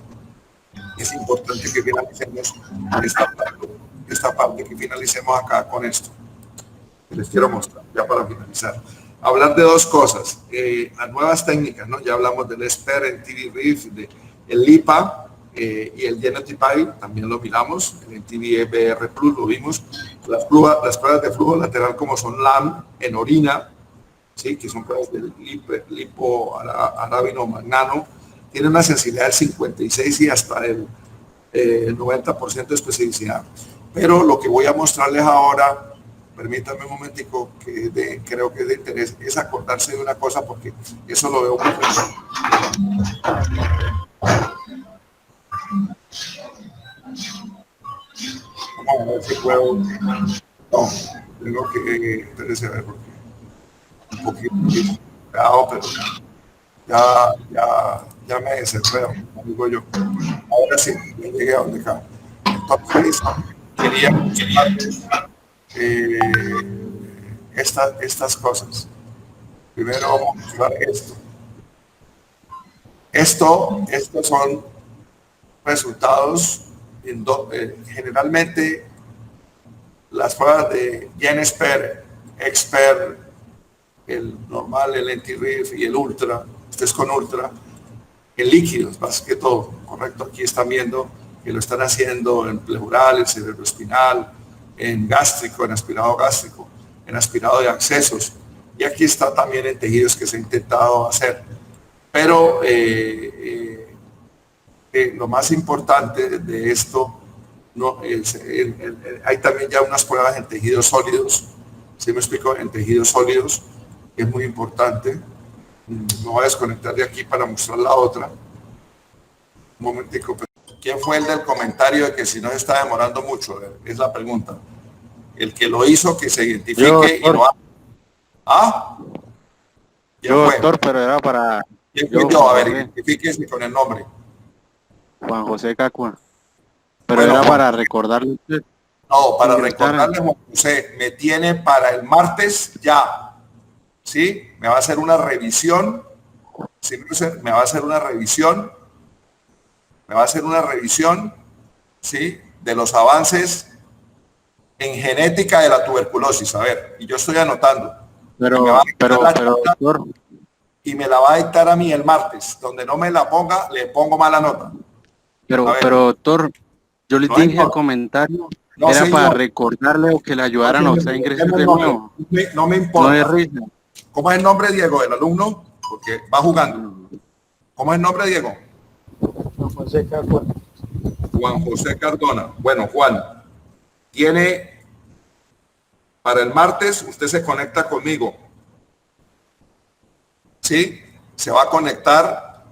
es importante que finalicemos esta parte, que finalicemos acá con esto, que les quiero mostrar, ya para finalizar. Hablar de dos cosas, las nuevas técnicas, ¿no? Ya hablamos del SPER, el TB-RIF, el LIPA, y el Genotype también lo miramos, el NTB-BR Plus lo vimos, las pruebas de flujo lateral como son LAM en orina, ¿sí? Que son pruebas del lipoarabino magnano, tienen una sensibilidad del 56 y hasta el 90% de especificidad. Pero lo que voy a mostrarles ahora, permítanme un momentico, que creo que es de interés, es acordarse de una cosa porque eso lo veo muy bien. Vamos a ver si puedo. No, tengo que. Espérese a ver porque. Un poquito cuidado, pero ya me desenredo, como digo yo. Ahora sí, ya llegué a donde acá. Entonces, quería estas cosas. Primero vamos a mostrar esto. Estos son resultados generalmente las pruebas de GenSPER, XPER, el normal, el NT-RIF y el Ultra, este es con Ultra, en líquidos más que todo, correcto. Aquí están viendo que lo están haciendo en pleural, en cerebroespinal, en gástrico, en aspirado gástrico, en aspirado de accesos, y aquí está también en tejidos que se ha intentado hacer. Pero lo más importante de esto, no, hay también ya unas pruebas en tejidos sólidos, ¿sí me explico? En tejidos sólidos, que es muy importante. Me voy a desconectar de aquí para mostrar la otra. Un momentico. ¿Quién fue el del comentario de que si no se está demorando mucho? Es la pregunta. El que lo hizo, que se identifique Yo, y lo haga. ¿Ah? Yo, doctor, pero era para... ¿Quién fue yo? A ver, identifíquese con el nombre. Juan José Cacua. Pero Bueno, era Juan, para recordarle. no, para recordarle, Juan José, me tiene para el martes ya. ¿Sí? Me va a hacer una revisión. ¿Sí? Me va a hacer una revisión. Me va a hacer una revisión, ¿sí? De los avances en genética de la tuberculosis. A ver, y yo estoy anotando. Pero, doctor, y me la va a dictar a mí el martes. Donde no me la ponga, le pongo mala nota. Pero doctor, yo le dije el comentario, no, era señor, para recordarle o que le ayudaran a usted a ingresar de nuevo. No me importa. No es risa. ¿Cómo es el nombre, Diego, del alumno? Porque va jugando. ¿Cómo es el nombre, Diego? Juan José Cardona. Juan José Cardona. Bueno, Juan, tiene para el martes, usted se conecta conmigo. ¿Sí? Se va a conectar.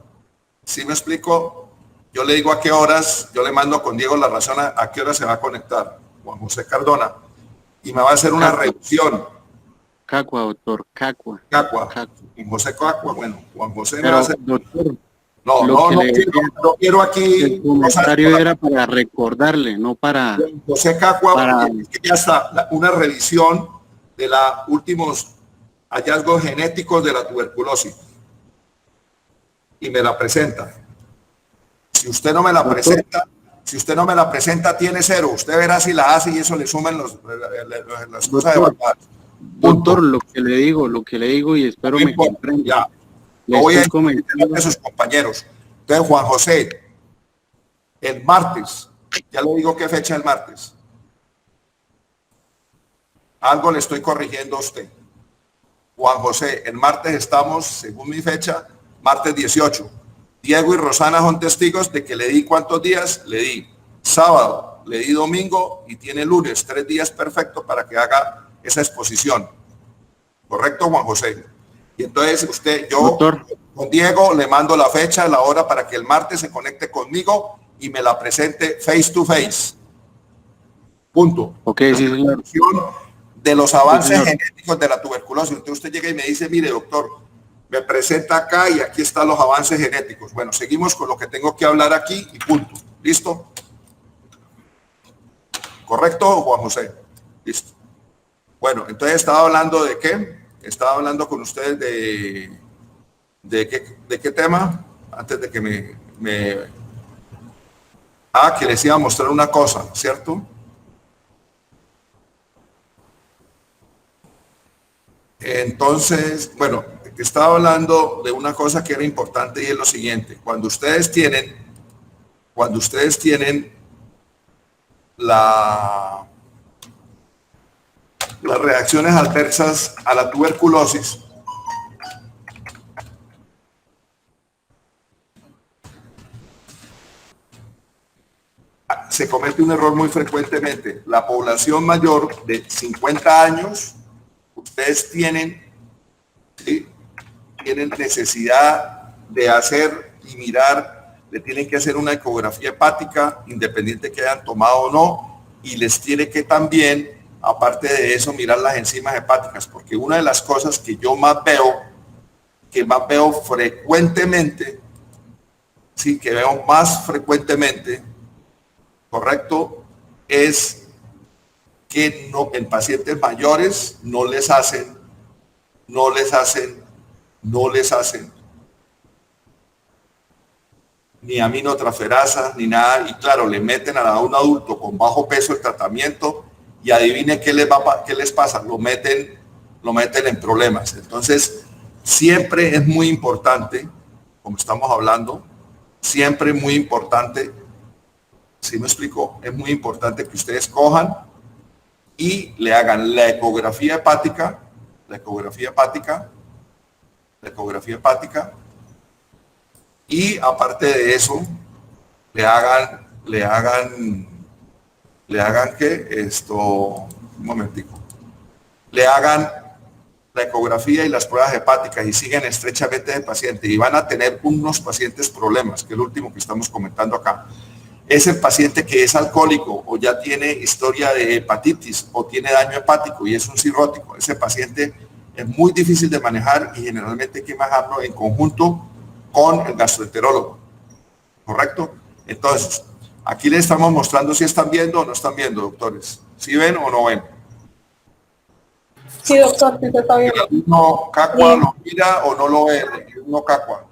¿Sí me explico? Yo le digo a qué horas, yo le mando con Diego la razón a qué hora se va a conectar. Juan José Cardona. Y me va a hacer una revisión. Cacua, doctor, Cacua. Juan José Cacua, bueno, Juan José me pero, va a hacer... Doctor, no quiero aquí... El comentario era para recordarle, no para... Juan José Cacua, es que ya está una revisión de los últimos hallazgos genéticos de la tuberculosis. Y me la presenta. Si usted no me la presenta, tiene 0. Usted verá si la hace y eso le suman las cosas evaluadas. Doctor, lo que le digo y espero me comprenda. Ya. Lo voy a comentar a sus compañeros. Entonces, Juan José, el martes, ya le digo qué fecha el martes. Algo le estoy corrigiendo a usted. Juan José, el martes estamos, según mi fecha, martes 18. Diego y Rosana son testigos de que le di cuántos días, le di sábado, le di domingo y tiene lunes, 3 días perfectos para que haga esa exposición. ¿Correcto, Juan José? Y entonces yo doctor, con Diego le mando la fecha, la hora para que el martes se conecte conmigo y me la presente face to face. Punto. Ok, sí, señor. De los avances genéticos de la tuberculosis. Entonces usted llega y me dice, mire, doctor, me presenta acá y aquí están los avances genéticos. Bueno, seguimos con lo que tengo que hablar aquí y punto. ¿Listo? ¿Correcto, Juan José? Listo. Bueno, entonces estaba hablando de qué? Estaba hablando con ustedes de qué tema, antes de que que les iba a mostrar una cosa, ¿cierto? Entonces, bueno, estaba hablando de una cosa que era importante y es lo siguiente. Cuando ustedes tienen las reacciones adversas a la tuberculosis, se comete un error muy frecuentemente. La población mayor de 50 años, ustedes tienen necesidad de hacer y mirar, le tienen que hacer una ecografía hepática, independiente que hayan tomado o no, y les tiene que también, aparte de eso, mirar las enzimas hepáticas, porque una de las cosas que yo más veo frecuentemente, sí, que veo más frecuentemente, correcto, es que en pacientes mayores no les hacen ni aminotransferasa ni nada, y claro, le meten a un adulto con bajo peso el tratamiento y adivine qué les pasa, lo meten en problemas. Entonces, siempre es muy importante, como estamos hablando, siempre muy importante, ¿sí me explico? Es muy importante que ustedes cojan y le hagan la ecografía hepática, y aparte de eso le hagan le hagan la ecografía y las pruebas hepáticas y siguen estrechamente de paciente y van a tener unos pacientes problemas, que es lo último que estamos comentando acá. Es el paciente que es alcohólico o ya tiene historia de hepatitis o tiene daño hepático y es un cirrótico. Ese paciente es muy difícil de manejar y generalmente hay que manejarlo en conjunto con el gastroenterólogo. ¿Correcto? Entonces, aquí les estamos mostrando si están viendo o no están viendo, doctores. ¿Sí ven o no ven? Sí, doctor, sí se está viendo. ¿Uno Cacua lo mira o no lo ve? Uno Cacua.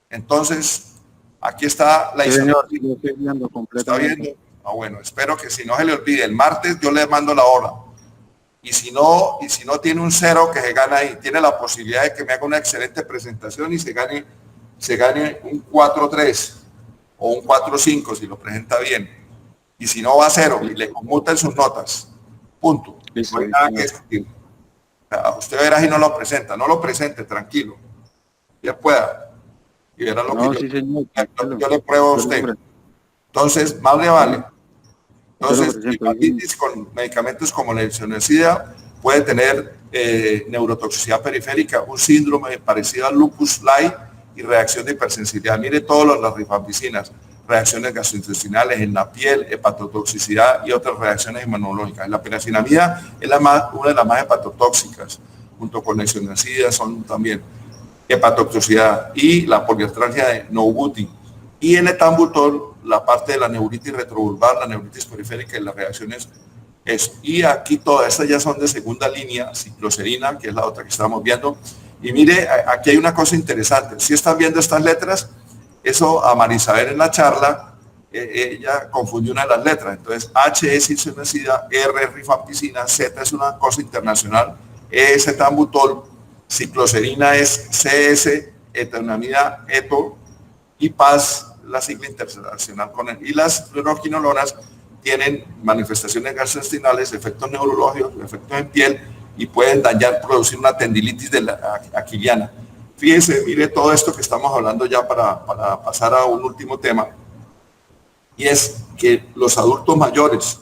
Entonces, aquí está la Sí, señor, historia. lo estoy viendo ¿Está completamente. viendo? Ah, bueno, espero que si no se le olvide. El martes yo le mando la hora. Y si no tiene un 0 que se gana ahí, tiene la posibilidad de que me haga una excelente presentación y se gane un 4-3 o un 4-5 si lo presenta bien. Y si no va a 0 y le conmutan sus notas. Punto. Listo, No hay nada que discutir. O sea, usted verá si no lo presenta. No lo presente, tranquilo. Ya pueda. Y verá lo No, que sí, señor, yo le pruebo a usted. Entonces, más le vale. Entonces, Yo lo presento, hepatitis con medicamentos como la isoniazida puede tener neurotoxicidad periférica, un síndrome parecido al lupus light y reacción de hipersensibilidad. Mire todas las rifampicinas, reacciones gastrointestinales en la piel, hepatotoxicidad y otras reacciones inmunológicas. La piracinamida es una de las más hepatotóxicas, junto con la isoniazida son también hepatotoxicidad y la poliartralgia de Noguti. Y en etambutol, la parte de la neuritis retrovulvar, la neuritis periférica y las reacciones, eso. Y aquí todas estas ya son de segunda línea, cicloserina, que es la otra que estamos viendo. Y mire, aquí hay una cosa interesante. Si están viendo estas letras, eso a Marisabel en la charla, ella confundió una de las letras. Entonces, H es isoniazida, R es rifampicina, Z es una cosa internacional, E es etambutol, cicloserina es CS, etanamida, eto, y PAS, la sigla internacional con él. Y las fluoroquinolonas tienen manifestaciones gastrointestinales, efectos neurológicos, efectos en piel y pueden dañar, producir una tendilitis de la aquiliana. Fíjense, mire todo esto que estamos hablando ya para pasar a un último tema. Y es que los adultos mayores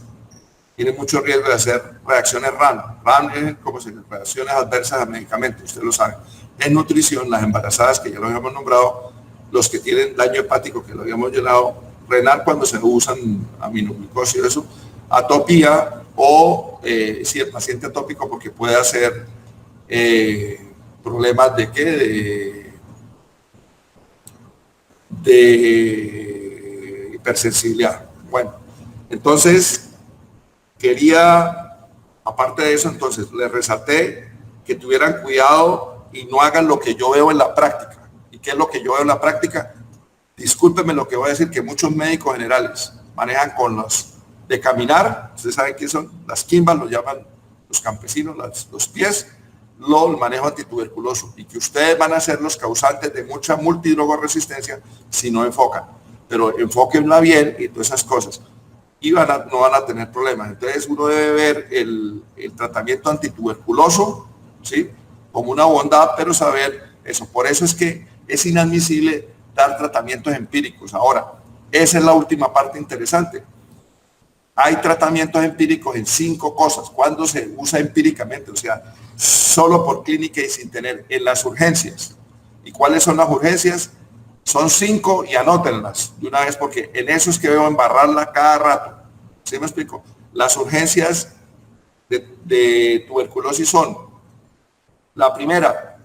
tienen mucho riesgo de hacer reacciones RAM. RAM es como reacciones adversas a medicamentos, usted lo sabe. En nutrición, las embarazadas, que ya lo habíamos nombrado, los que tienen daño hepático, que lo habíamos llenado, renal cuando se usan aminoglucosa y eso, atopía o si el paciente atópico porque puede hacer problemas de qué, de hipersensibilidad. Bueno, entonces quería, aparte de eso, entonces les resalté que tuvieran cuidado y no hagan lo que yo veo en la práctica. ¿Y qué es lo que yo veo en la práctica? Discúlpenme lo que voy a decir, que muchos médicos generales manejan con los de caminar, ustedes saben qué son, las quimbas, lo llaman los campesinos, los pies, el manejo antituberculoso, y que ustedes van a ser los causantes de mucha multidrogoresistencia si no enfocan, pero enfóquenla bien y todas esas cosas, y no van a tener problemas. Entonces uno debe ver el tratamiento antituberculoso, ¿sí?, como una bondad, pero saber eso. Por eso es que es inadmisible dar tratamientos empíricos. Ahora, esa es la última parte interesante. Hay tratamientos empíricos en 5 cosas. ¿Cuándo se usa empíricamente? O sea, solo por clínica y sin tener en las urgencias. ¿Y cuáles son las urgencias? Son 5 y anótenlas de una vez porque en eso es que veo embarrarla cada rato. ¿Sí me explico? Las urgencias de tuberculosis son: la primera,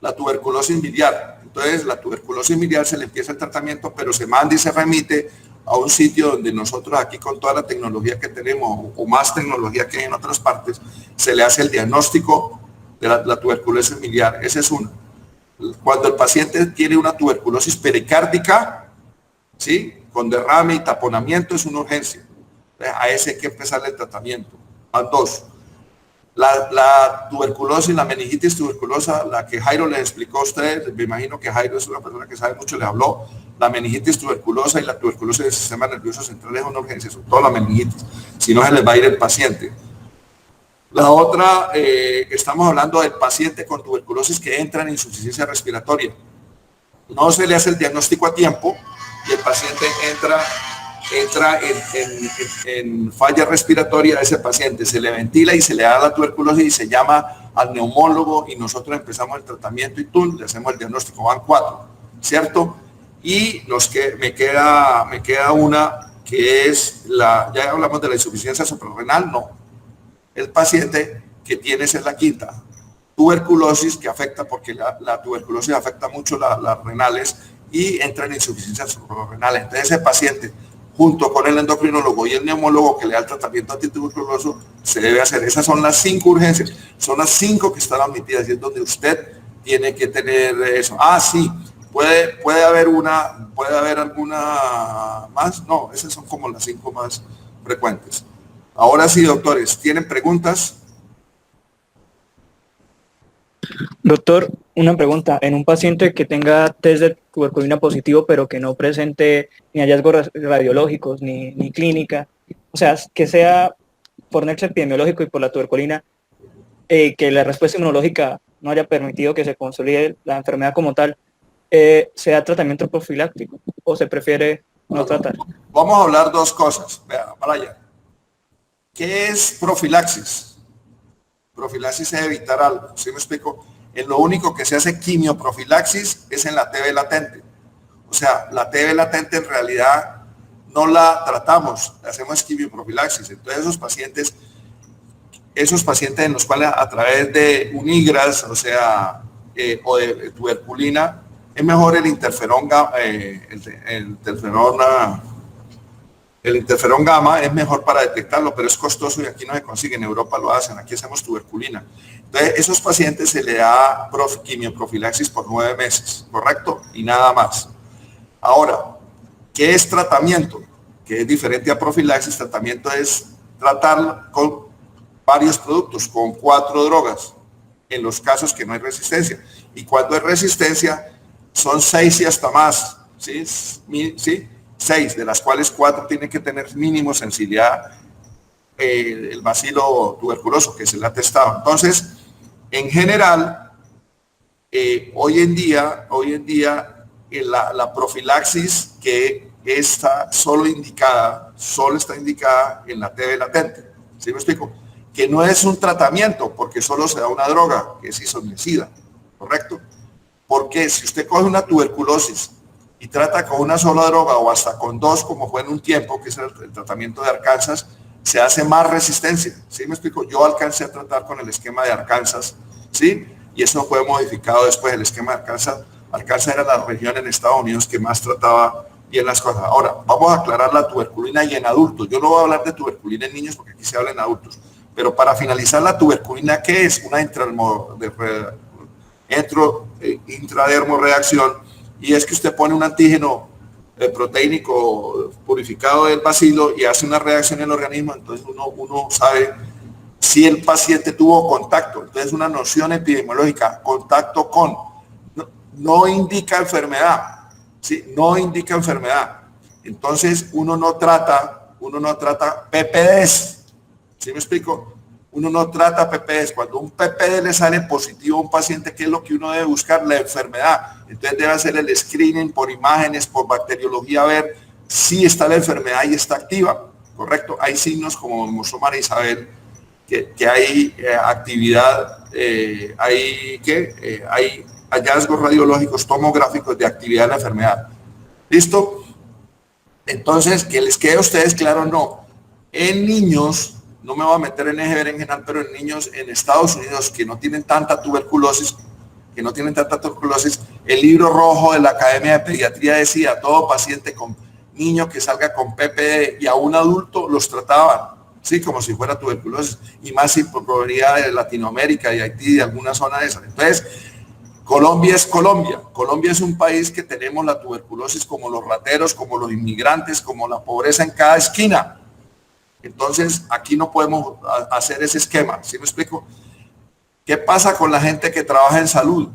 la tuberculosis biliar. Entonces, la tuberculosis biliar se le empieza el tratamiento, pero se manda y se remite a un sitio donde nosotros aquí con toda la tecnología que tenemos o más tecnología que hay en otras partes, se le hace el diagnóstico de la tuberculosis biliar. Esa es una. Cuando el paciente tiene una tuberculosis pericárdica, ¿sí?, con derrame y taponamiento, es una urgencia. A ese hay que empezar el tratamiento. Van 2. La tuberculosis, la meningitis tuberculosa, la que Jairo les explicó a ustedes, me imagino que Jairo es una persona que sabe mucho, les habló. La meningitis tuberculosa y la tuberculosis del sistema nervioso central es una urgencia, sobre todo la meningitis, si no se les va a ir el paciente. La otra, estamos hablando del paciente con tuberculosis que entra en insuficiencia respiratoria. No se le hace el diagnóstico a tiempo y el paciente entra en falla respiratoria a ese paciente, se le ventila y se le da la tuberculosis y se llama al neumólogo y nosotros empezamos el tratamiento y le hacemos el diagnóstico. Van 4, ¿cierto? Y me queda una que es ya hablamos de la insuficiencia suprarrenal, no. El paciente que tienes es la quinta, tuberculosis, que afecta, porque la tuberculosis afecta mucho las renales y entra en insuficiencia suprarrenal. Entonces ese paciente, junto con el endocrinólogo y el neumólogo que le da el tratamiento antituberculoso, se debe hacer. Esas son las 5 urgencias, son las 5 que están admitidas y es donde usted tiene que tener eso. Sí, puede haber alguna más, no, esas son como las 5 más frecuentes. Ahora sí, doctores, ¿tienen preguntas? Doctor, una pregunta. En un paciente que tenga test de tuberculina positivo, pero que no presente ni hallazgos radiológicos ni clínica, o sea, que sea por nexo epidemiológico y por la tuberculina, que la respuesta inmunológica no haya permitido que se consolide la enfermedad como tal, ¿se da tratamiento profiláctico o se prefiere no tratar? Vamos a hablar 2 cosas. Vea, Brian. ¿Qué es profilaxis? Profilaxis es evitar algo, ¿sí me explico? En lo único que se hace quimioprofilaxis es en la TB latente. O sea, la TB latente en realidad no la tratamos, hacemos quimioprofilaxis. Entonces esos pacientes en los cuales a través de unigras, o sea, o de tuberculina, es mejor el interferón gamma es mejor para detectarlo, pero es costoso y aquí no se consigue. En Europa lo hacen, aquí hacemos tuberculina. Entonces, esos pacientes se le da quimioprofilaxis por 9 meses, ¿correcto? Y nada más. Ahora, ¿qué es tratamiento? Que es diferente a profilaxis. Tratamiento es tratar con varios productos, con 4 drogas, en los casos que no hay resistencia. Y cuando hay resistencia, son 6 y hasta más, ¿sí? 6, de las cuales 4 tienen que tener mínimo sensibilidad el bacilo tuberculoso, que se le ha testado. Entonces, en general, hoy en día la profilaxis que está solo está indicada en la TB latente. ¿Sí me explico? Que no es un tratamiento, porque solo se da una droga, que es isoniazida, ¿correcto? Porque si usted coge una tuberculosis y trata con una sola droga o hasta con 2, como fue en un tiempo, que es el tratamiento de Arkansas, se hace más resistencia. ¿Sí me explico? Yo alcancé a tratar con el esquema de Arkansas, ¿sí? Y eso fue modificado después del esquema de Arkansas. Arkansas era la región en Estados Unidos que más trataba bien las cosas. Ahora, vamos a aclarar la tuberculina y en adultos. Yo no voy a hablar de tuberculina en niños porque aquí se habla en adultos. Pero para finalizar, la tuberculina, ¿qué es? Una intradermorreacción, y es que usted pone un antígeno proteínico purificado del bacilo y hace una reacción en el organismo, entonces uno sabe si el paciente tuvo contacto. Entonces una noción epidemiológica, contacto con, no indica enfermedad, ¿sí? No indica enfermedad. Entonces uno no trata PPDs, ¿sí me explico? Uno no trata PPDs. Cuando un PPD le sale positivo a un paciente, ¿qué es lo que uno debe buscar? La enfermedad. Entonces debe hacer el screening por imágenes, por bacteriología, ver si está la enfermedad y está activa, ¿correcto? Hay signos, como mostró María Isabel, que hay actividad, hay hallazgos radiológicos, tomográficos de actividad de la enfermedad. ¿Listo? Entonces, que les quede a ustedes claro, no. En niños, no me voy a meter en eje berenjenal, pero en niños en Estados Unidos que no tienen tanta tuberculosis, el libro rojo de la Academia de Pediatría decía, todo paciente con niño que salga con PPD y a un adulto los trataban, sí, como si fuera tuberculosis, y más si por provenía de Latinoamérica, de Haití, de alguna zona de esas. Entonces, Colombia es Colombia. Colombia es un país que tenemos la tuberculosis como los rateros, como los inmigrantes, como la pobreza en cada esquina. Entonces, aquí no podemos hacer ese esquema, ¿sí me explico? ¿Qué pasa con la gente que trabaja en salud?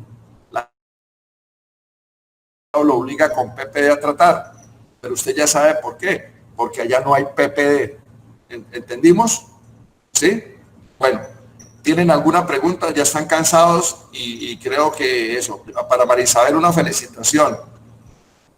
Lo obliga con PPD a tratar, pero usted ya sabe por qué, porque allá no hay PPD. ¿Entendimos? ¿Sí? Bueno, ¿tienen alguna pregunta? ¿Ya están cansados? Y creo que eso, para María Isabel una felicitación.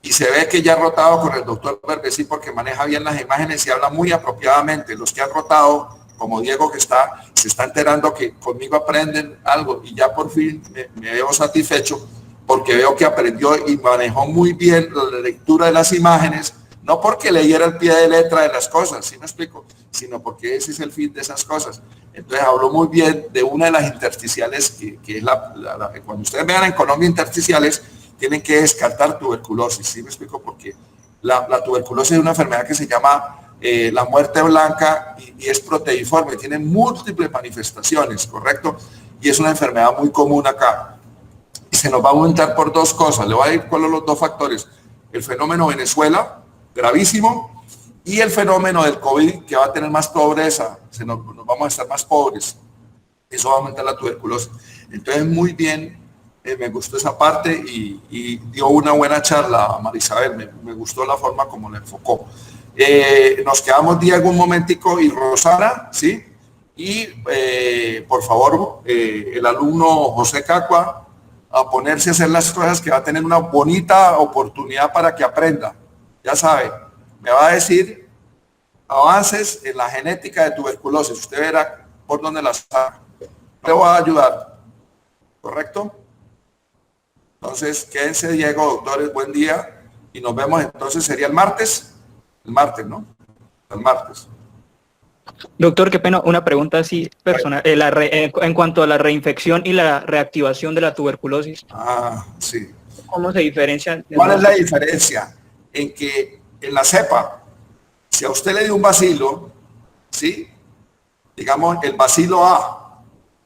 Y se ve que ya ha rotado con el doctor Berbesí porque maneja bien las imágenes y habla muy apropiadamente. Los que han rotado, como Diego que se está enterando que conmigo aprenden algo y ya por fin me veo satisfecho porque veo que aprendió y manejó muy bien la lectura de las imágenes, no porque leyera el pie de letra de las cosas, ¿sí me explico? Sino porque ese es el fin de esas cosas. Entonces habló muy bien de una de las intersticiales, que es cuando ustedes vean en Colombia intersticiales, tienen que descartar tuberculosis, ¿sí me explico? Porque la tuberculosis es una enfermedad que se llama la muerte blanca y es proteiforme, tiene múltiples manifestaciones, ¿correcto? Y es una enfermedad muy común acá. Y se nos va a aumentar por dos cosas. Le voy a decir cuáles son los dos factores. El fenómeno Venezuela, gravísimo, y el fenómeno del COVID, que va a tener más pobreza. Nos vamos a estar más pobres. Eso va a aumentar la tuberculosis. Entonces, muy bien, me gustó esa parte y dio una buena charla, Marisabel. Me gustó la forma como la enfocó. Nos quedamos, Diego, un momentico, y Rosana, ¿sí? Y, por favor, el alumno José Cacua, a ponerse a hacer las cosas, que va a tener una bonita oportunidad para que aprenda. Ya sabe, me va a decir avances en la genética de tuberculosis. Usted verá por dónde las saca. Le voy a ayudar. ¿Correcto? Entonces, quédense, Diego, doctores, buen día. Y nos vemos entonces, sería el martes. El martes, ¿no? El martes. Doctor, qué pena, una pregunta así personal, en cuanto a la reinfección y la reactivación de la tuberculosis. Sí. ¿Cómo se diferencian? ¿Cuál es la diferencia? En que en la cepa, si a usted le dio un bacilo, ¿sí? Digamos el bacilo A,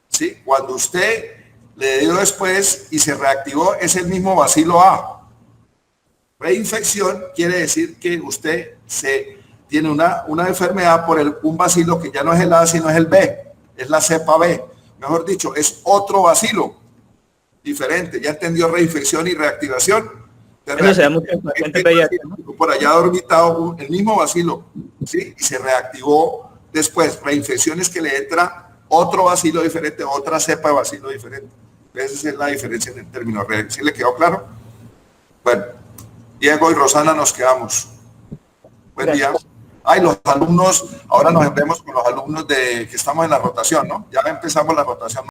¿sí? Cuando usted le dio después y se reactivó, es el mismo bacilo A. Reinfección quiere decir que usted tiene una enfermedad por un bacilo que ya no es el A, sino es el B, es la cepa B. Mejor dicho, es otro bacilo diferente. ¿Ya entendió reinfección y reactivación? Eso se da mucho en pacientes pediátricos, ¿no? Por allá dormitado el mismo bacilo, ¿sí? Y se reactivó después. Reinfección es que le entra otro bacilo diferente, otra cepa de bacilo diferente. Esa es la diferencia en el término. ¿Sí le quedó claro? Bueno, Diego y Rosana nos quedamos. Buen día. Los alumnos, ahora nos vemos con los alumnos que estamos en la rotación, ¿no? Ya empezamos la rotación.